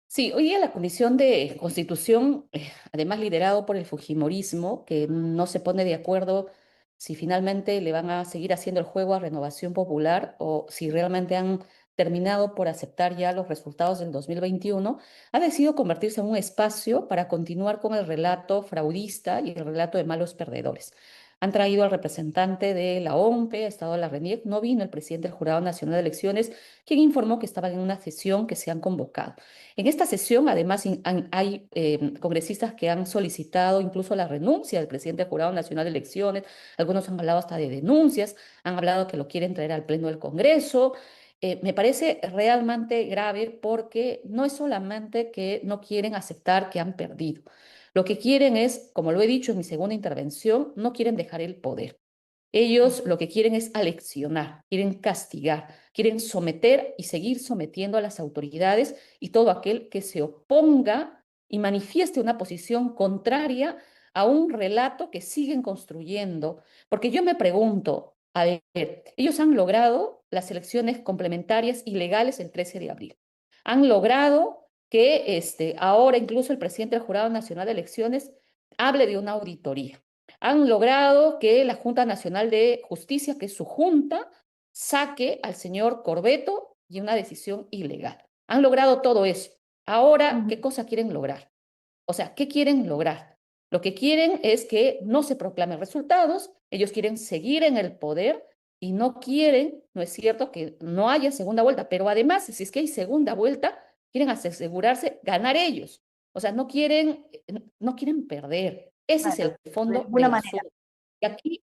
Sí, hoy día la Comisión de Constitución, además liderado por el Fujimorismo, que no se pone de acuerdo si finalmente le van a seguir haciendo el juego a Renovación Popular o si realmente han terminado por aceptar ya los resultados del 2021, ha decidido convertirse en un espacio para continuar con el relato fraudista y el relato de malos perdedores. Han traído al representante de la OMPE, Estado de la RENIEC, no vino el presidente del Jurado Nacional de Elecciones, quien informó que estaban en una sesión que se han convocado. En esta sesión, además, hay congresistas que han solicitado incluso la renuncia del presidente del Jurado Nacional de Elecciones. Algunos han hablado hasta de denuncias, han hablado que lo quieren traer al Pleno del Congreso. Me parece realmente grave porque no es solamente que no quieren aceptar que han perdido. Lo que quieren es, como lo he dicho en mi segunda intervención, no quieren dejar el poder. Ellos lo que quieren es aleccionar, quieren castigar, quieren someter y seguir sometiendo a las autoridades y todo aquel que se oponga y manifieste una posición contraria a un relato que siguen construyendo. Porque yo me pregunto, a ver, ellos han logrado las elecciones complementarias y legales el 13 de abril. Han logrado que ahora incluso el presidente del Jurado Nacional de Elecciones hable de una auditoría. han logrado que la Junta Nacional de Justicia, que es su junta, saque al señor Corbeto y una decisión ilegal. Han logrado todo eso. Ahora, ¿qué cosa quieren lograr? O sea, ¿qué quieren lograr? Lo que quieren es que no se proclamen resultados, ellos quieren seguir en el poder y no quieren, no es cierto, que no haya segunda vuelta, pero además, si es que hay segunda vuelta, quieren asegurarse ganar ellos. O sea, no quieren perder. Ese es Claro, el de fondo ninguna del manera. asunto. Y aquí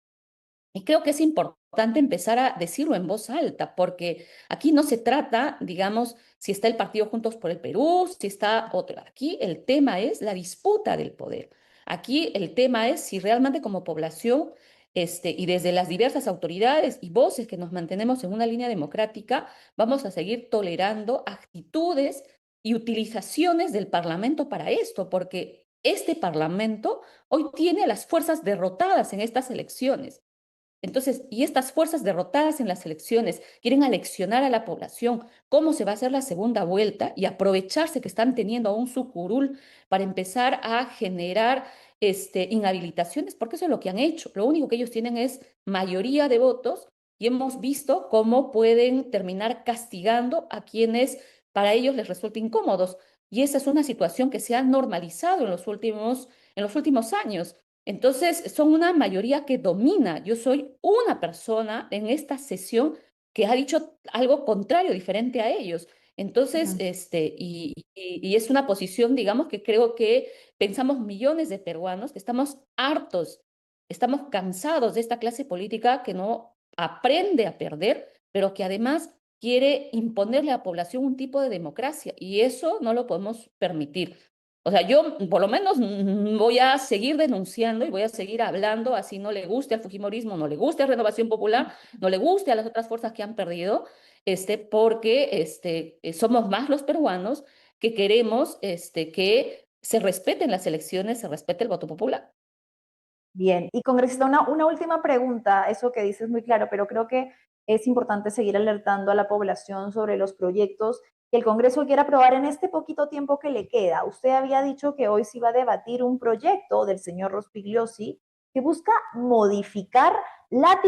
y creo que es importante empezar a decirlo en voz alta, porque aquí no se trata, digamos, si está el partido Juntos por el Perú, si está otro. Aquí el tema es la disputa del poder. Aquí el tema es si realmente como población, y desde las diversas autoridades y voces que nos mantenemos en una línea democrática, vamos a seguir tolerando actitudes y utilizaciones del Parlamento para esto, porque este Parlamento hoy tiene a las fuerzas derrotadas en estas elecciones. Entonces, y estas fuerzas derrotadas en las elecciones quieren aleccionar a la población cómo se va a hacer la segunda vuelta y aprovecharse que están teniendo aún su curul para empezar a generar inhabilitaciones, porque eso es lo que han hecho. Lo único que ellos tienen es mayoría de votos y hemos visto cómo pueden terminar castigando a quienes para ellos les resulta incómodos. Y esa es una situación que se ha normalizado en los últimos años. Entonces, son una mayoría que domina. Yo soy una persona en esta sesión que ha dicho algo contrario, diferente a ellos. Entonces, Ujú. y es una posición, digamos, que creo que pensamos millones de peruanos que estamos hartos, estamos cansados de esta clase política que no aprende a perder, pero que además quiere imponerle a la población un tipo de democracia y eso no lo podemos permitir. O sea, yo por lo menos voy a seguir denunciando y voy a seguir hablando, así no le guste al fujimorismo, no le guste a Renovación Popular, no le guste a las otras fuerzas que han perdido, porque somos más los peruanos que queremos que se respeten las elecciones, se respete el voto popular. Bien, y congresista, una última pregunta, eso que dices muy claro, pero creo que es importante seguir alertando a la población sobre los proyectos que el Congreso quiere aprobar en este poquito tiempo que le queda. Usted había dicho que hoy se iba a debatir un proyecto del señor Rospigliosi que busca modificar la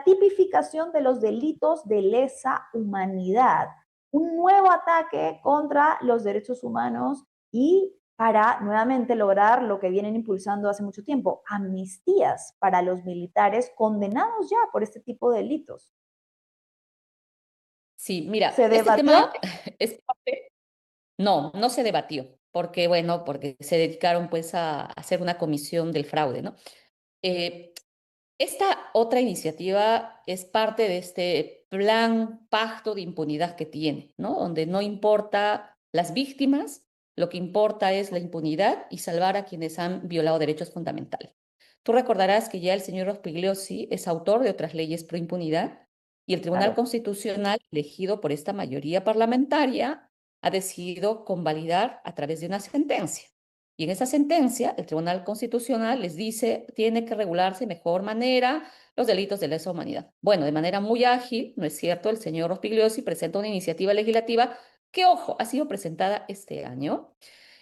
tipificación de los delitos de lesa humanidad, un nuevo ataque contra los derechos humanos y para nuevamente lograr lo que vienen impulsando hace mucho tiempo, amnistías para los militares condenados ya por este tipo de delitos. Sí, mira, ¿Se este debatió? tema es parte. No, no se debatió, porque se dedicaron pues a hacer una comisión del fraude, ¿no? Eh, Esta otra iniciativa es parte de este plan pacto de impunidad que tiene, ¿no? Donde no importa las víctimas, lo que importa es la impunidad y salvar a quienes han violado derechos fundamentales. Tú recordarás que ya el señor Rospigliosi es autor de otras leyes pro impunidad y el Tribunal Claro. Constitucional, elegido por esta mayoría parlamentaria, ha decidido convalidar a través de una sentencia. Y en esa sentencia, el Tribunal Constitucional les dice, tiene que regularse de mejor manera los delitos de lesa humanidad. Bueno, de manera muy ágil, ¿no es cierto? El señor Rospigliosi presenta una iniciativa legislativa que, ojo, ha sido presentada este año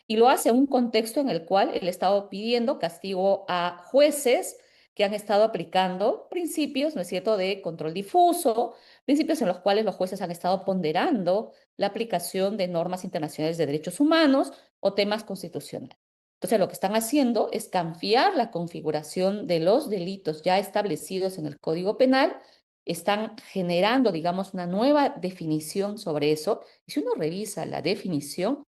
y lo hace en un contexto en el cual él ha estado pidiendo castigo a jueces que han estado aplicando principios, ¿no es cierto?, de control difuso, principios en los cuales los jueces han estado ponderando la aplicación de normas internacionales de derechos humanos o temas constitucionales. Entonces, lo que están haciendo es cambiar la configuración de los delitos ya establecidos en el Código Penal, están generando, digamos, una nueva definición sobre eso. Y si uno revisa la definición,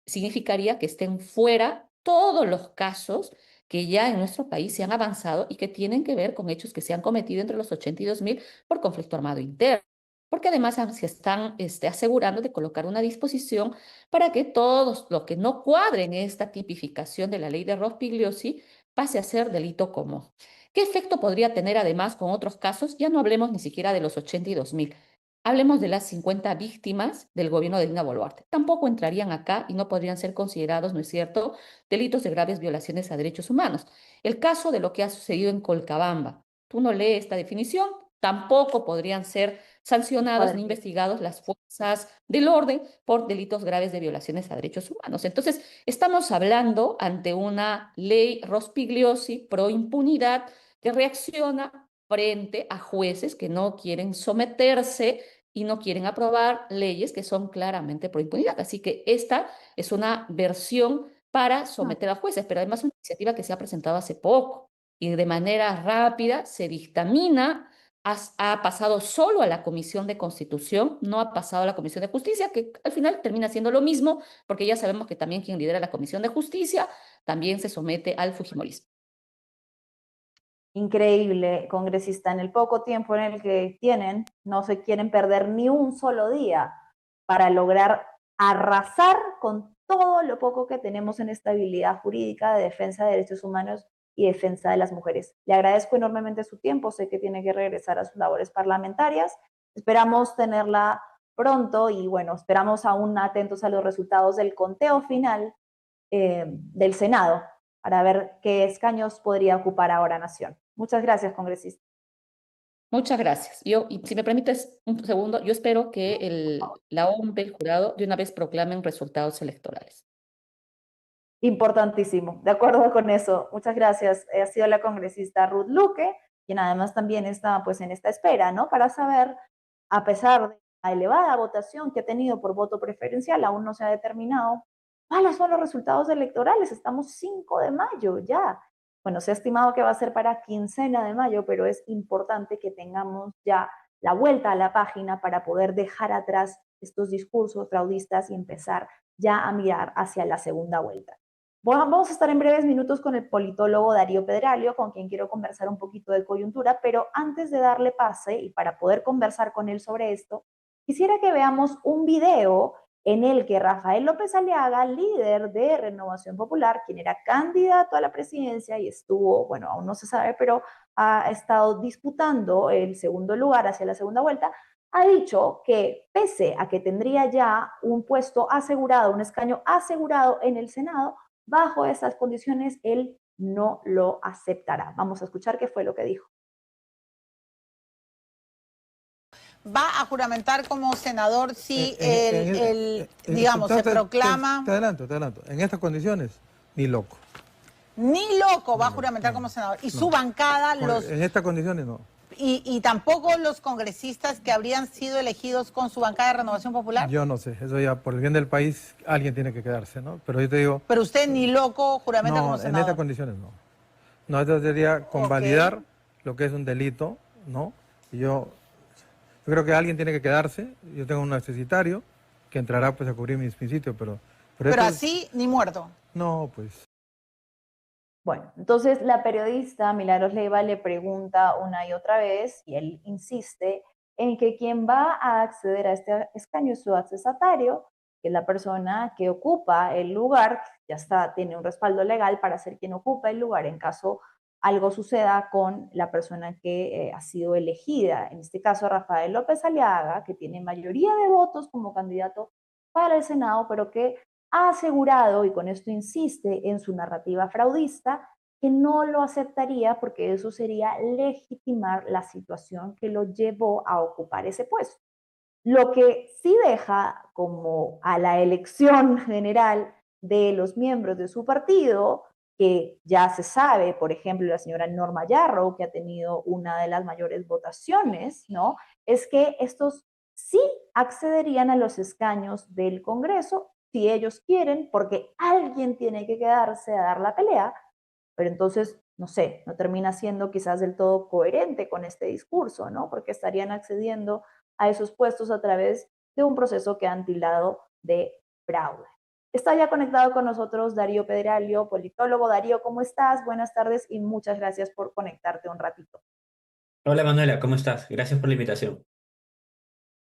significaría que estén fuera todos los casos que ya en nuestro país se han avanzado y que tienen que ver con hechos que se han cometido entre los 80 y 2000 por conflicto armado interno. Porque además se están asegurando de colocar una disposición para que todos lo que no cuadre en esta tipificación de la ley de Rospigliosi pase a ser delito común. ¿Qué efecto podría tener además con otros casos? Ya no hablemos ni siquiera de los 80 y 2000. Hablemos de las 50 víctimas del gobierno de Dina Boluarte. Tampoco entrarían acá y no podrían ser considerados, ¿no es cierto?, delitos de graves violaciones a derechos humanos. El caso de lo que ha sucedido en Colcabamba. Tú no lees esta definición Tampoco podrían ser sancionados ni investigados las fuerzas del orden por delitos graves de violaciones a derechos humanos. Entonces, estamos hablando ante una ley Rospigliosi pro impunidad que reacciona frente a jueces que no quieren someterse y no quieren aprobar leyes que son claramente pro impunidad. Así que esta es una versión para someter a jueces, pero además una iniciativa que se ha presentado hace poco y de manera rápida se dictamina. Ha pasado solo a la Comisión de Constitución, no ha pasado a la Comisión de Justicia, que al final termina siendo lo mismo, porque ya sabemos que también quien lidera la Comisión de Justicia también se somete al fujimorismo. Increíble, congresista, en el poco tiempo en el que tienen, no se quieren perder ni un solo día para lograr arrasar con todo lo poco que tenemos en estabilidad jurídica de defensa de derechos humanos y defensa de las mujeres. Le agradezco enormemente su tiempo, sé que tiene que regresar a sus labores parlamentarias, esperamos tenerla pronto y bueno, esperamos aún atentos a los resultados del conteo final del Senado para ver qué escaños podría ocupar ahora Nación. Muchas gracias, congresista. Muchas gracias. Y si me permites un segundo, yo espero que la OMP, el jurado, de una vez proclamen resultados electorales. Importantísimo, de acuerdo con eso. Muchas gracias. Ha sido la congresista Ruth Luque, quien además también está pues en esta espera, ¿no? Para saber, a pesar de la elevada votación que ha tenido por voto preferencial, aún no se ha determinado cuáles son los resultados electorales. Estamos 5 de mayo ya. Bueno, se ha estimado que va a ser para quincena de mayo, pero es importante que tengamos ya la vuelta a la página para poder dejar atrás estos discursos fraudistas y empezar ya a mirar hacia la segunda vuelta. Bueno, vamos a estar en breves minutos con el politólogo Darío Pedralio, con quien quiero conversar un poquito de coyuntura, pero antes de darle pase y para poder conversar con él sobre esto, quisiera que veamos un video en el que Rafael López Aliaga, líder de Renovación Popular, quien era candidato a la presidencia y estuvo, bueno, aún no se sabe, pero ha estado disputando el segundo lugar hacia la segunda vuelta, ha dicho que pese a que tendría ya un puesto asegurado, un escaño asegurado en el Senado, bajo esas condiciones él no lo aceptará. Vamos a escuchar qué fue lo que dijo. Va a juramentar como senador si digamos, se proclama... Te adelanto. En estas condiciones, ni loco. Ni loco va a juramentar como senador. Y su bancada... En estas condiciones, no. Y tampoco los congresistas que habrían sido elegidos con su bancada de Renovación Popular. Yo no sé, eso ya por el bien del país alguien tiene que quedarse, ¿no? Pero yo te digo... Pero usted ni loco juramenta como senador. En estas condiciones no. No, esto sería convalidar lo que es un delito, ¿no? Y yo creo que alguien tiene que quedarse. Yo tengo un necesitario que entrará pues a cubrir mis sitios, pero así ni muerto. No, pues... Bueno, entonces la periodista Milagros Leiva le pregunta una y otra vez, y él insiste en que quien va a acceder a este escaño es su accesatario, que es la persona que ocupa el lugar, ya está, tiene un respaldo legal para ser quien ocupa el lugar en caso algo suceda con la persona que ha sido elegida. En este caso, Rafael López Aliaga, que tiene mayoría de votos como candidato para el Senado, pero que ha asegurado, y con esto insiste en su narrativa fraudista, que no lo aceptaría porque eso sería legitimar la situación que lo llevó a ocupar ese puesto. Lo que sí deja como a la elección general de los miembros de su partido, que ya se sabe, por ejemplo, la señora Norma Yarrow, que ha tenido una de las mayores votaciones, ¿no? Es que estos sí accederían a los escaños del Congreso si ellos quieren, porque alguien tiene que quedarse a dar la pelea, pero entonces, no sé, no termina siendo quizás del todo coherente con este discurso, ¿no? Porque estarían accediendo a esos puestos a través de un proceso que han tildado de fraude. Está ya conectado con nosotros Darío Pedralio, politólogo. Darío, ¿cómo estás? Buenas tardes y muchas gracias por conectarte un ratito. Hola Manuela, ¿cómo estás? Gracias por la invitación.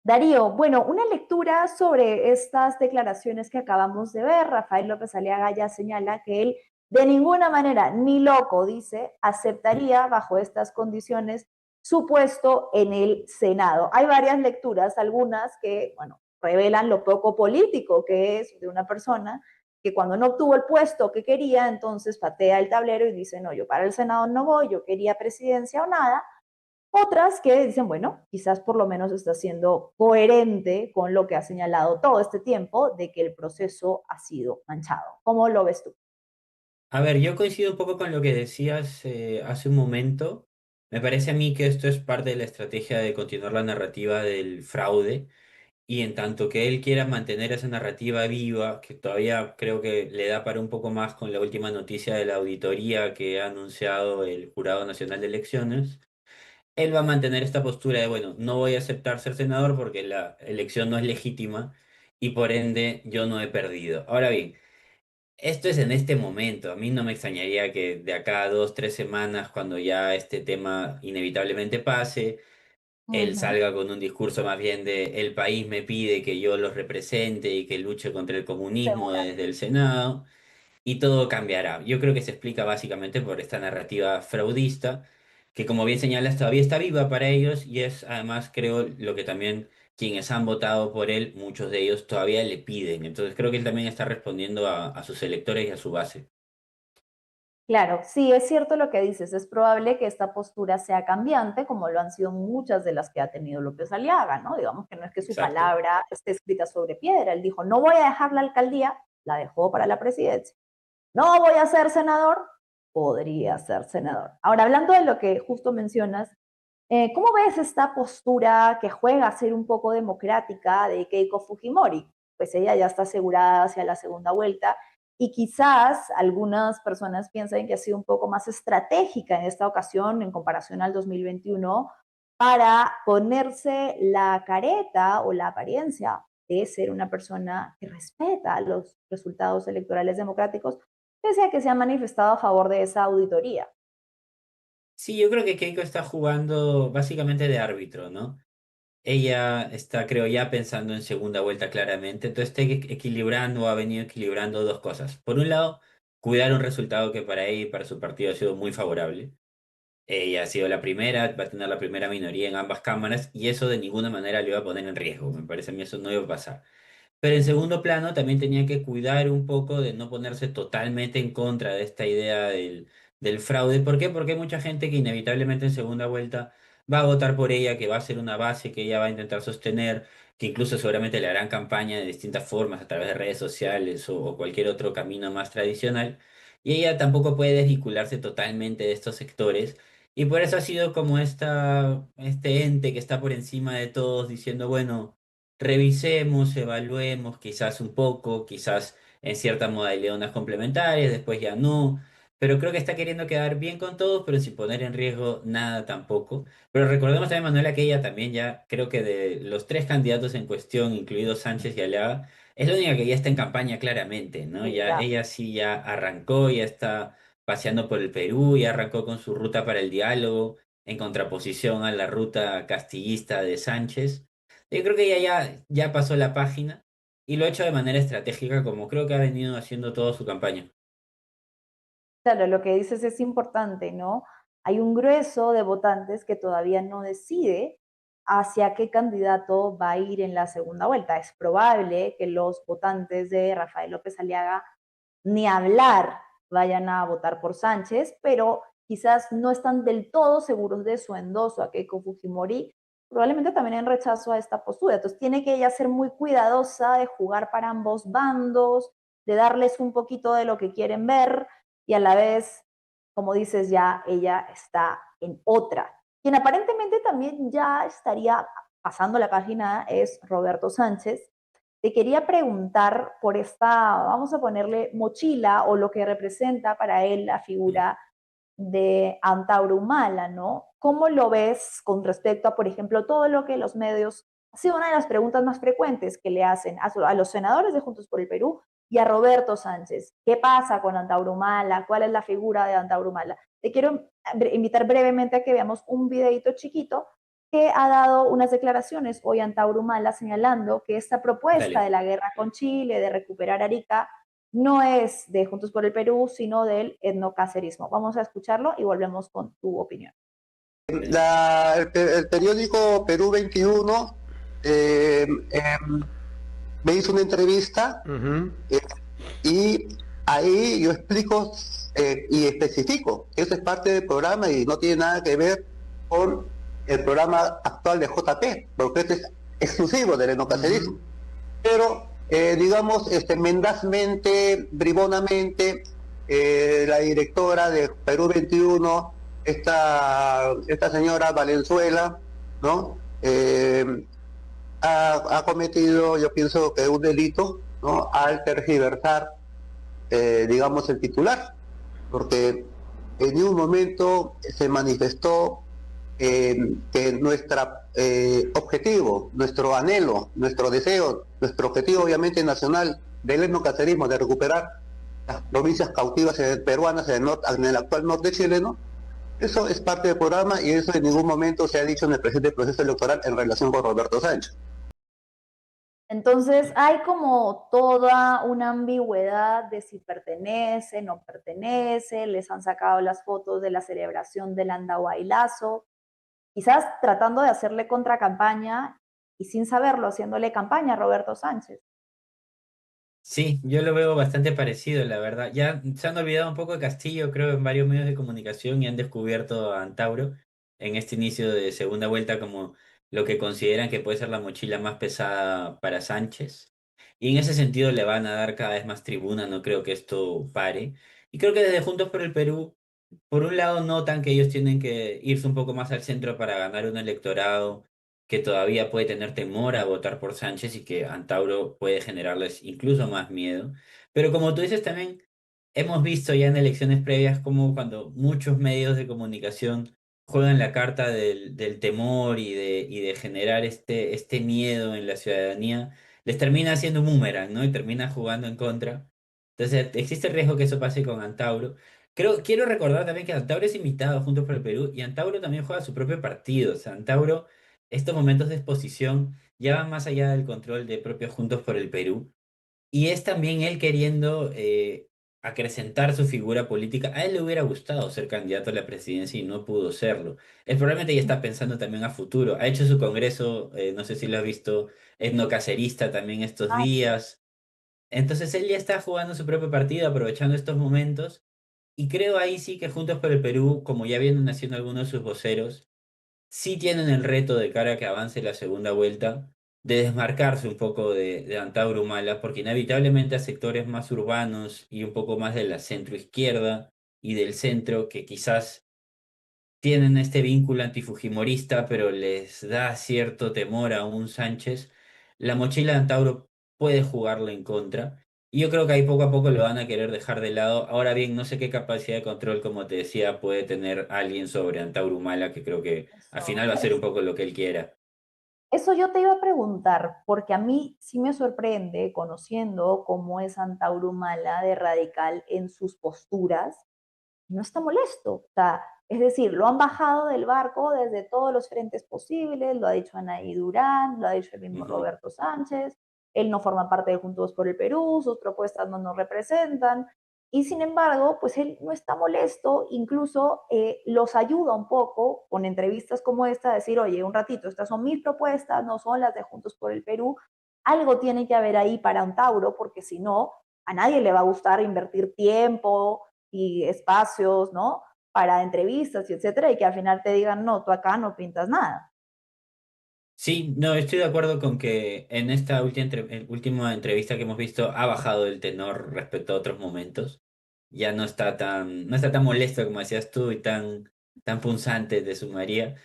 Darío, bueno, una lectura sobre estas declaraciones que acabamos de ver. Rafael López Aliaga ya señala que él de ninguna manera, ni loco, dice, aceptaría bajo estas condiciones su puesto en el Senado. Hay varias lecturas, algunas que, bueno, revelan lo poco político que es de una persona que cuando no obtuvo el puesto que quería, entonces patea el tablero y dice, no, yo para el Senado no voy, yo quería presidencia o nada. Otras que dicen, bueno, quizás por lo menos está siendo coherente con lo que ha señalado todo este tiempo de que el proceso ha sido manchado. ¿Cómo lo ves tú? A ver, yo coincido un poco con lo que decías hace un momento. Me parece a mí que esto es parte de la estrategia de continuar la narrativa del fraude y en tanto que él quiera mantener esa narrativa viva, que todavía creo que le da para un poco más con la última noticia de la auditoría que ha anunciado el Jurado Nacional de Elecciones, él va a mantener esta postura de, bueno, no voy a aceptar ser senador porque la elección no es legítima y por ende yo no he perdido. Ahora bien, esto es en este momento. A mí no me extrañaría que de acá a 2, 3 semanas, cuando ya este tema inevitablemente pase, él Ujú. salga con un discurso más bien de el país me pide que yo los represente y que luche contra el comunismo desde el Senado y todo cambiará. Yo creo que se explica básicamente por esta narrativa fraudista, que como bien señalas todavía está viva para ellos y es además creo lo que también quienes han votado por él, muchos de ellos todavía le piden. Entonces creo que él también está respondiendo a sus electores y a su base. Claro, sí, es cierto lo que dices. Es probable que esta postura sea cambiante, como lo han sido muchas de las que ha tenido López Aliaga, ¿no? Digamos que no es que su Exacto. palabra esté escrita sobre piedra. Él dijo, no voy a dejar la alcaldía, la dejó para la presidencia. No voy a ser senador, podría ser senador. Ahora, hablando de lo que justo mencionas, ¿cómo ves esta postura que juega a ser un poco democrática de Keiko Fujimori? Pues ella ya está asegurada hacia la segunda vuelta y quizás algunas personas piensan que ha sido un poco más estratégica en esta ocasión en comparación al 2021 para ponerse la careta o la apariencia de ser una persona que respeta los resultados electorales democráticos, pese a que se ha manifestado a favor de esa auditoría. Sí, yo creo que Keiko está jugando básicamente de árbitro, ¿no? Ella está, creo, ya pensando en segunda vuelta claramente, entonces está equilibrando, ha venido equilibrando dos cosas. Por un lado, cuidar un resultado que para ella y para su partido ha sido muy favorable. Ella ha sido la primera, va a tener la primera minoría en ambas cámaras y eso de ninguna manera le iba a poner en riesgo. Me parece a mí eso no iba a pasar. Pero en segundo plano también tenía que cuidar un poco de no ponerse totalmente en contra de esta idea del fraude. ¿Por qué? Porque hay mucha gente que inevitablemente en segunda vuelta va a votar por ella, que va a ser una base que ella va a intentar sostener, que incluso seguramente le harán campaña de distintas formas a través de redes sociales o cualquier otro camino más tradicional. Y ella tampoco puede desvincularse totalmente de estos sectores. Y por eso ha sido como este ente que está por encima de todos diciendo, bueno, revisemos, evaluemos quizás un poco, quizás en cierta modalidad unas complementarias, después ya no, pero creo que está queriendo quedar bien con todos, pero sin poner en riesgo nada tampoco. Pero recordemos también, Manuela, que ella también ya, creo que de los tres candidatos en cuestión, incluidos Sánchez y Alea, es la única que ya está en campaña claramente, ¿no? Sí, Ya ya. ella sí ya arrancó, ya está paseando por el Perú, ya arrancó con su ruta para el diálogo, en contraposición a la ruta castillista de Sánchez. Yo creo que ella ya pasó la página y lo ha hecho de manera estratégica, como creo que ha venido haciendo toda su campaña. Claro, lo que dices es importante, ¿no? Hay un grueso de votantes que todavía no decide hacia qué candidato va a ir en la segunda vuelta. Es probable que los votantes de Rafael López Aliaga ni hablar vayan a votar por Sánchez, pero quizás no están del todo seguros de su endoso a Keiko Fujimori, probablemente también en rechazo a esta postura. Entonces tiene que ella ser muy cuidadosa de jugar para ambos bandos, de darles un poquito de lo que quieren ver y a la vez, como dices, ya ella está en otra. Quien aparentemente también ya estaría pasando la página es Roberto Sánchez. Te quería preguntar por esta, vamos a ponerle mochila o lo que representa para él la figura de Antauro Humala, ¿no? ¿Cómo lo ves con respecto a, por ejemplo, todo lo que los medios, ha sido una de las preguntas más frecuentes que le hacen a los senadores de Juntos por el Perú y a Roberto Sánchez? ¿Qué pasa con Antauro Humala? ¿Cuál es la figura de Antauro Humala? Te quiero invitar brevemente a que veamos un videito chiquito que ha dado unas declaraciones hoy Antauro Humala señalando que esta propuesta de Dale. la guerra con Chile, de recuperar Arica, no es de Juntos por el Perú, sino del etnocacerismo. Vamos a escucharlo y volvemos con tu opinión. El periódico Perú 21 me hizo una entrevista eh, y ahí yo explico y especifico. Eso es parte del programa y no tiene nada que ver con el programa actual de JP, porque este es exclusivo del etnocacerismo. Pero, digamos, mendazmente, bribonamente, la directora de Perú 21, esta señora Valenzuela, ¿no? Ha cometido, yo pienso que un delito, ¿no? Al tergiversar, digamos, el titular, porque en ningún momento se manifestó que nuestro objetivo, nuestro anhelo, nuestro deseo, nuestro objetivo obviamente nacional del etnocacerismo, de recuperar las provincias cautivas peruanas en el actual norte chileno, eso es parte del programa y eso en ningún momento se ha dicho en el presente proceso electoral en relación con Roberto Sánchez. Entonces hay como toda una ambigüedad de si pertenece, no pertenece, les han sacado las fotos de la celebración del Andahuaylazo, quizás tratando de hacerle contracampaña y sin saberlo, haciéndole campaña a Roberto Sánchez. Sí, yo lo veo bastante parecido, la verdad. Ya se han olvidado un poco de Castillo, creo, en varios medios de comunicación y han descubierto a Antauro en este inicio de segunda vuelta como lo que consideran que puede ser la mochila más pesada para Sánchez. Y en ese sentido le van a dar cada vez más tribuna, no creo que esto pare. Y creo que desde Juntos por el Perú, por un lado, notan que ellos tienen que irse un poco más al centro para ganar un electorado que todavía puede tener temor a votar por Sánchez y que Antauro puede generarles incluso más miedo. Pero como tú dices, también hemos visto ya en elecciones previas como cuando muchos medios de comunicación juegan la carta del temor y de generar este miedo en la ciudadanía, les termina haciendo un boomerang, ¿no? Y termina jugando en contra. Entonces existe el riesgo que eso pase con Antauro. Quiero recordar también que Antauro es invitado Juntos por el Perú y Antauro también juega su propio partido. O sea, Antauro, estos momentos de exposición ya van más allá del control de propios Juntos por el Perú. Y es también él queriendo acrecentar su figura política. A él le hubiera gustado ser candidato a la presidencia y no pudo serlo. Él probablemente ya está pensando también a futuro. Ha hecho su congreso, no sé si lo has visto, etnocacerista también estos Ay, días. Entonces él ya está jugando su propio partido, aprovechando estos momentos. Y creo ahí sí que Juntos por el Perú, como ya vienen haciendo algunos de sus voceros, sí tienen el reto de cara a que avance la segunda vuelta, de desmarcarse un poco de Antauro Humala, porque inevitablemente a sectores más urbanos y un poco más de la centroizquierda y del centro, que quizás tienen este vínculo antifujimorista, pero les da cierto temor a un Sánchez, la mochila de Antauro puede jugarle en contra. Y yo creo que ahí poco a poco lo van a querer dejar de lado. Ahora bien, no sé qué capacidad de control, como te decía, puede tener alguien sobre Antauro Humala, que creo que al final va a ser un poco lo que él quiera. eso yo te iba a preguntar, porque a mí sí me sorprende, conociendo cómo es Antauro Humala de radical en sus posturas, no está molesto. O sea, es decir, lo han bajado del barco desde todos los frentes posibles, lo ha dicho Anaí Durán, lo ha dicho el mismo Ujú. Roberto Sánchez, él no forma parte de Juntos por el Perú, sus propuestas no nos representan, y sin embargo, pues él no está molesto, incluso los ayuda un poco con entrevistas como esta, a decir, oye, un ratito, estas son mis propuestas, no son las de Juntos por el Perú, algo tiene que haber ahí para un Tauro, porque si no, a nadie le va a gustar invertir tiempo y espacios, ¿no? Para entrevistas y etcétera, y que al final te digan, no, tú acá no pintas nada. Sí, no, estoy de acuerdo con que en esta última entrevista que hemos visto ha bajado el tenor respecto a otros momentos. Ya no está tan molesto como decías tú y tan punzante de su María.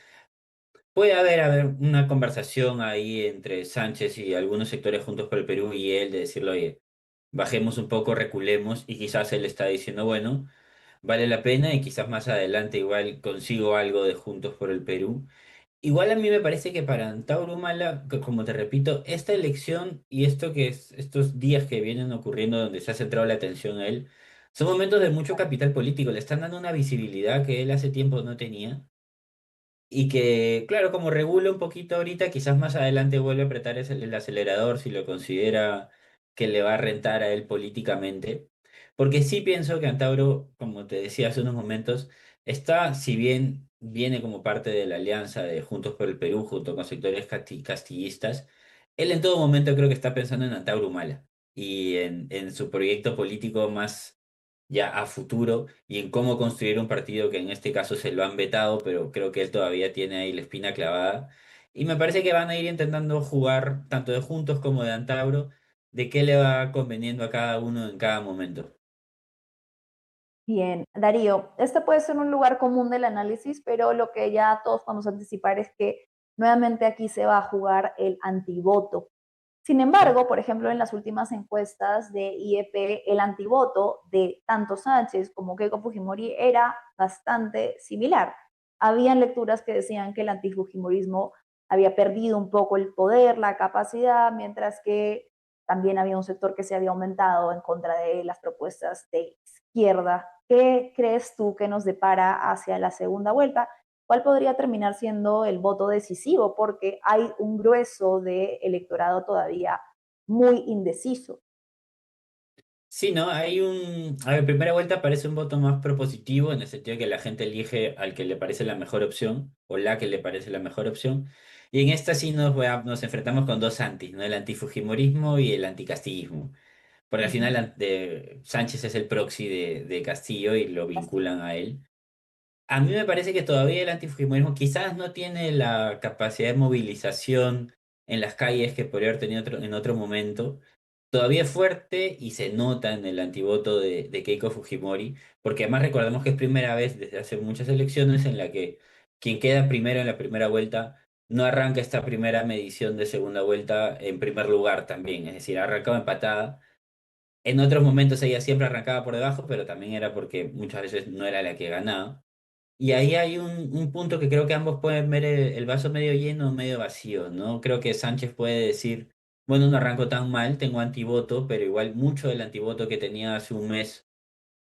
Puede haber una conversación ahí entre Sánchez y algunos sectores Juntos por el Perú y él de decirle, oye, bajemos un poco, reculemos y quizás él está diciendo, bueno, vale la pena y quizás más adelante igual consigo algo de Juntos por el Perú. Igual a mí me parece que para Antauro Humala, como te repito, esta elección y estos días que vienen ocurriendo donde se ha centrado la atención a él, son momentos de mucho capital político, le están dando una visibilidad que él hace tiempo no tenía y que, claro, como regula un poquito ahorita, quizás más adelante vuelve a apretar el acelerador si lo considera que le va a rentar a él políticamente. Porque sí pienso que Antauro, como te decía hace unos momentos, está, si bien viene como parte de la alianza de Juntos por el Perú, junto con sectores castillistas, él en todo momento creo que está pensando en Antauro Humala y en su proyecto político ya a futuro y en cómo construir un partido que en este caso se lo han vetado, pero creo que él todavía tiene ahí la espina clavada. Y me parece que van a ir intentando jugar tanto de juntos como de Antauro, de qué le va conveniendo a cada uno en cada momento. Bien, Darío, este puede ser un lugar común del análisis, pero lo que ya todos podemos anticipar es que nuevamente aquí se va a jugar el antivoto. Sin embargo, por ejemplo, en las últimas encuestas de IEP, el antivoto de tanto Sánchez como Keiko Fujimori era bastante similar. Habían lecturas que decían que el antifujimorismo había perdido un poco el poder, la capacidad, mientras que también había un sector que se había aumentado en contra de las propuestas de izquierda. ¿Qué crees tú que nos depara hacia la segunda vuelta? ¿Cuál podría terminar siendo el voto decisivo? Porque hay un grueso de electorado todavía muy indeciso. Sí, ¿no? A ver, primera vuelta parece un voto más propositivo en el sentido de que la gente elige al que le parece la mejor opción o la que le parece la mejor opción. Y en esta sí nos enfrentamos con dos antis, ¿no? El antifujimorismo y el anticastillismo. Porque al final Sánchez es el proxy de Castillo y lo vinculan a él. A mí me parece que todavía el antifujimorismo quizás no tiene la capacidad de movilización en las calles que podría haber tenido en otro momento. Todavía es fuerte y se nota en el antivoto de Keiko Fujimori, porque además recordemos que es primera vez desde hace muchas elecciones en la que quien queda primero en la primera vuelta no arranca esta primera medición de segunda vuelta en primer lugar también, es decir, ha arrancado empatada. En otros momentos ella siempre arrancaba por debajo, pero también era porque muchas veces no era la que ganaba. Y ahí hay un punto que creo que ambos pueden ver el vaso medio lleno o medio vacío, ¿no? Creo que Sánchez puede decir, bueno, no arranco tan mal, tengo antivoto, pero igual mucho del antivoto que tenía hace un mes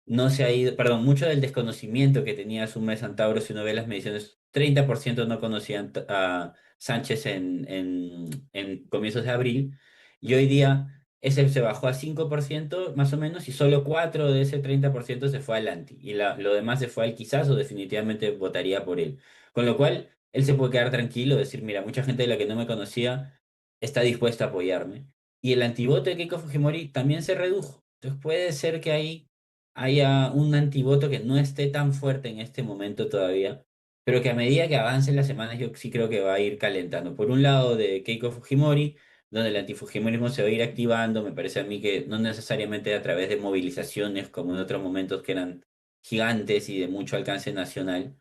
no se ha ido, perdón, mucho del desconocimiento que tenía hace un mes Antauro, si uno ve las mediciones, 30% no conocían a Sánchez en comienzos de abril, y hoy día ese se bajó a 5% más o menos, y solo 4 de ese 30% se fue al anti, y lo demás se fue al quizás o definitivamente votaría por él. Con lo cual, él se puede quedar tranquilo, decir, mira, mucha gente de la que no me conocía está dispuesta a apoyarme. Y el antivoto de Keiko Fujimori también se redujo. Entonces puede ser que ahí haya un antivoto que no esté tan fuerte en este momento todavía, pero que a medida que avancen las semanas yo sí creo que va a ir calentando. Por un lado de Keiko Fujimori, donde el antifujimorismo se va a ir activando, me parece a mí que no necesariamente a través de movilizaciones como en otros momentos que eran gigantes y de mucho alcance nacional,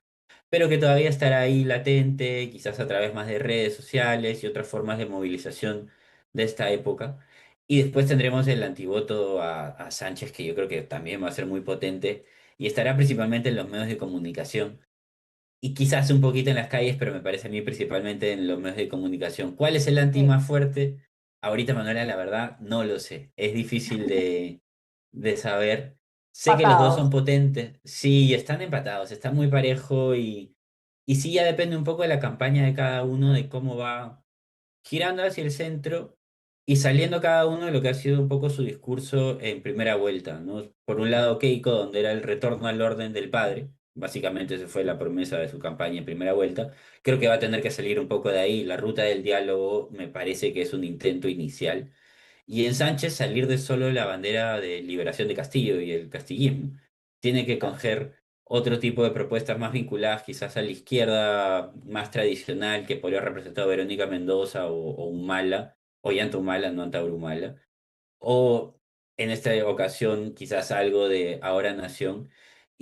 pero que todavía estará ahí latente, quizás a través más de redes sociales y otras formas de movilización de esta época. Y después tendremos el antivoto a Sánchez, que yo creo que también va a ser muy potente y estará principalmente en los medios de comunicación y quizás un poquito en las calles, pero me parece a mí principalmente en los medios de comunicación. ¿Cuál es el anti Sí, más fuerte? Ahorita, Manuela, la verdad, no lo sé. Es difícil de saber. Sé que los dos son patados. potentes. Sí, están empatados, está muy parejo y sí ya depende un poco de la campaña de cada uno, de cómo va girando hacia el centro y saliendo cada uno de lo que ha sido un poco su discurso en primera vuelta, ¿no? Por un lado, Keiko, donde era el retorno al orden del padre, básicamente esa fue la promesa de su campaña en primera vuelta, creo que va a tener que salir un poco de ahí, la ruta del diálogo me parece que es un intento inicial, y en Sánchez salir de solo la bandera de liberación de Castillo y el castillismo, tiene que coger otro tipo de propuestas más vinculadas quizás a la izquierda más tradicional que podría haber representado Verónica Mendoza o Humala, o Yanta Humala, no Antauro Humala, o en esta ocasión quizás algo de Ahora Nación,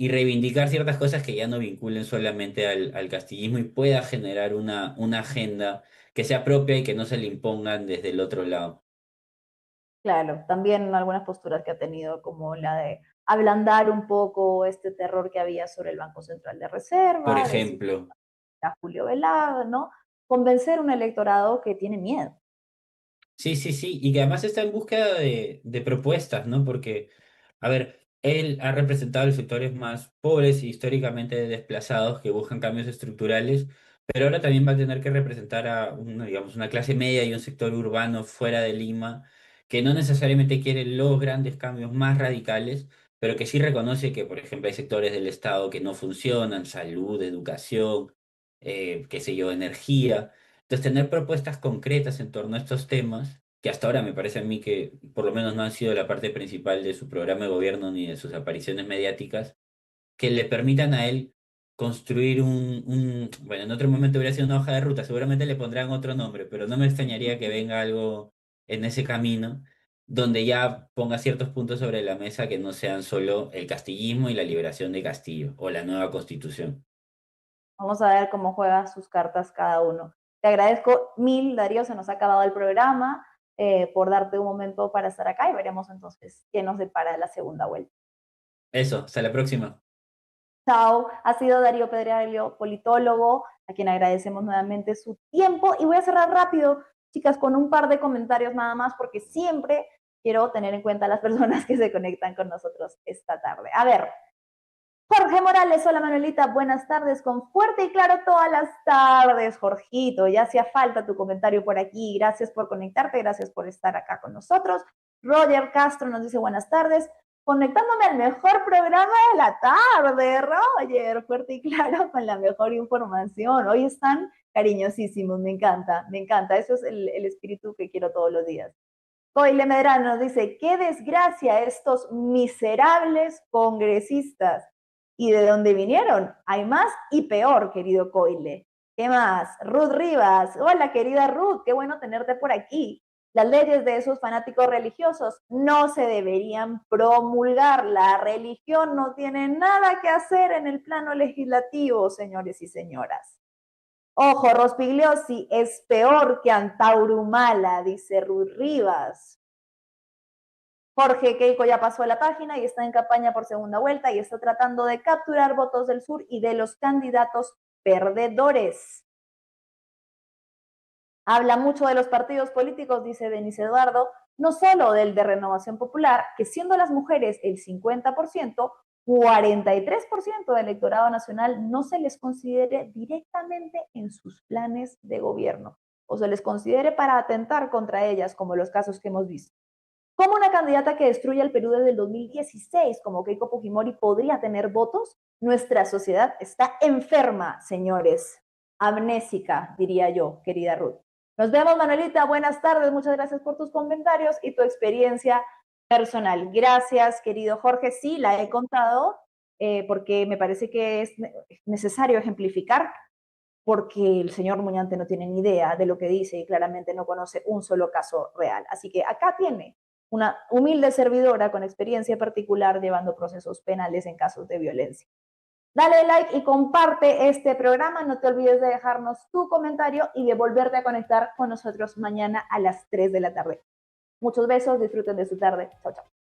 y reivindicar ciertas cosas que ya no vinculen solamente al castillismo y pueda generar una agenda que sea propia y que no se le impongan desde el otro lado. Claro, también algunas posturas que ha tenido, como la de ablandar un poco este terror que había sobre el Banco Central de Por Reserva, decir ejemplo. a Julio Velarde, ¿no? Convencer un electorado que tiene miedo. Sí, sí, sí, y que además está en búsqueda de propuestas, ¿no? Porque, a ver, él ha representado a los sectores más pobres y históricamente desplazados que buscan cambios estructurales, pero ahora también va a tener que representar a una, digamos, una clase media y un sector urbano fuera de Lima que no necesariamente quiere los grandes cambios más radicales, pero que sí reconoce que, por ejemplo, hay sectores del Estado que no funcionan, salud, educación, qué sé yo, energía. Entonces, tener propuestas concretas en torno a estos temas, que hasta ahora me parece a mí que por lo menos no han sido la parte principal de su programa de gobierno ni de sus apariciones mediáticas, que le permitan a él construir bueno, en otro momento hubiera sido una hoja de ruta, seguramente le pondrán otro nombre, pero no me extrañaría que venga algo en ese camino donde ya ponga ciertos puntos sobre la mesa que no sean solo el castillismo y la liberación de Castillo o la nueva constitución. Vamos a ver cómo juega sus cartas cada uno. Te agradezco mil, Darío, se nos ha acabado el programa, por darte un momento para estar acá y veremos entonces qué nos depara la segunda vuelta. Eso, hasta la próxima. Chao, ha sido Darío Pedregalio, politólogo, a quien agradecemos nuevamente su tiempo. Y voy a cerrar rápido, chicas, con un par de comentarios nada más, porque siempre quiero tener en cuenta a las personas que se conectan con nosotros esta tarde. A ver, Jorge Morales, hola Manuelita, buenas tardes, con fuerte y claro todas las tardes, Jorgito, ya hacía falta tu comentario por aquí, gracias por conectarte, gracias por estar acá con nosotros. Roger Castro nos dice buenas tardes, conectándome al mejor programa de la tarde, Roger, fuerte y claro con la mejor información, hoy están cariñosísimos, me encanta, eso es el espíritu que quiero todos los días. Coile Medrano nos dice, qué desgracia estos miserables congresistas. ¿Y de dónde vinieron? Hay más y peor, querido Coile. ¿Qué más? Ruth Rivas. Hola, querida Ruth, qué bueno tenerte por aquí. Las leyes de esos fanáticos religiosos no se deberían promulgar. La religión no tiene nada que hacer en el plano legislativo, señores y señoras. Ojo, Rospigliosi es peor que Antaurumala, dice Ruth Rivas. Jorge Keiko ya pasó a la página y está en campaña por segunda vuelta y está tratando de capturar votos del sur y de los candidatos perdedores. Habla mucho de los partidos políticos, dice Denis Eduardo, no solo del de Renovación Popular, que siendo las mujeres el 50%, 43% del electorado nacional no se les considere directamente en sus planes de gobierno o se les considere para atentar contra ellas, como los casos que hemos visto. ¿Cómo una candidata que destruye el Perú desde el 2016, como Keiko Fujimori, podría tener votos? Nuestra sociedad está enferma, señores. Amnésica, diría yo, querida Ruth. Nos vemos, Manuelita. Buenas tardes. Muchas gracias por tus comentarios y tu experiencia personal. Gracias, querido Jorge. Sí, la he contado porque me parece que es necesario ejemplificar, porque el señor Muñante no tiene ni idea de lo que dice y claramente no conoce un solo caso real. Así que acá tiene una humilde servidora con experiencia particular llevando procesos penales en casos de violencia. Dale like y comparte este programa. No te olvides de dejarnos tu comentario y de volverte a conectar con nosotros mañana a las 3 de la tarde. Muchos besos, disfruten de su tarde. Chao, chao.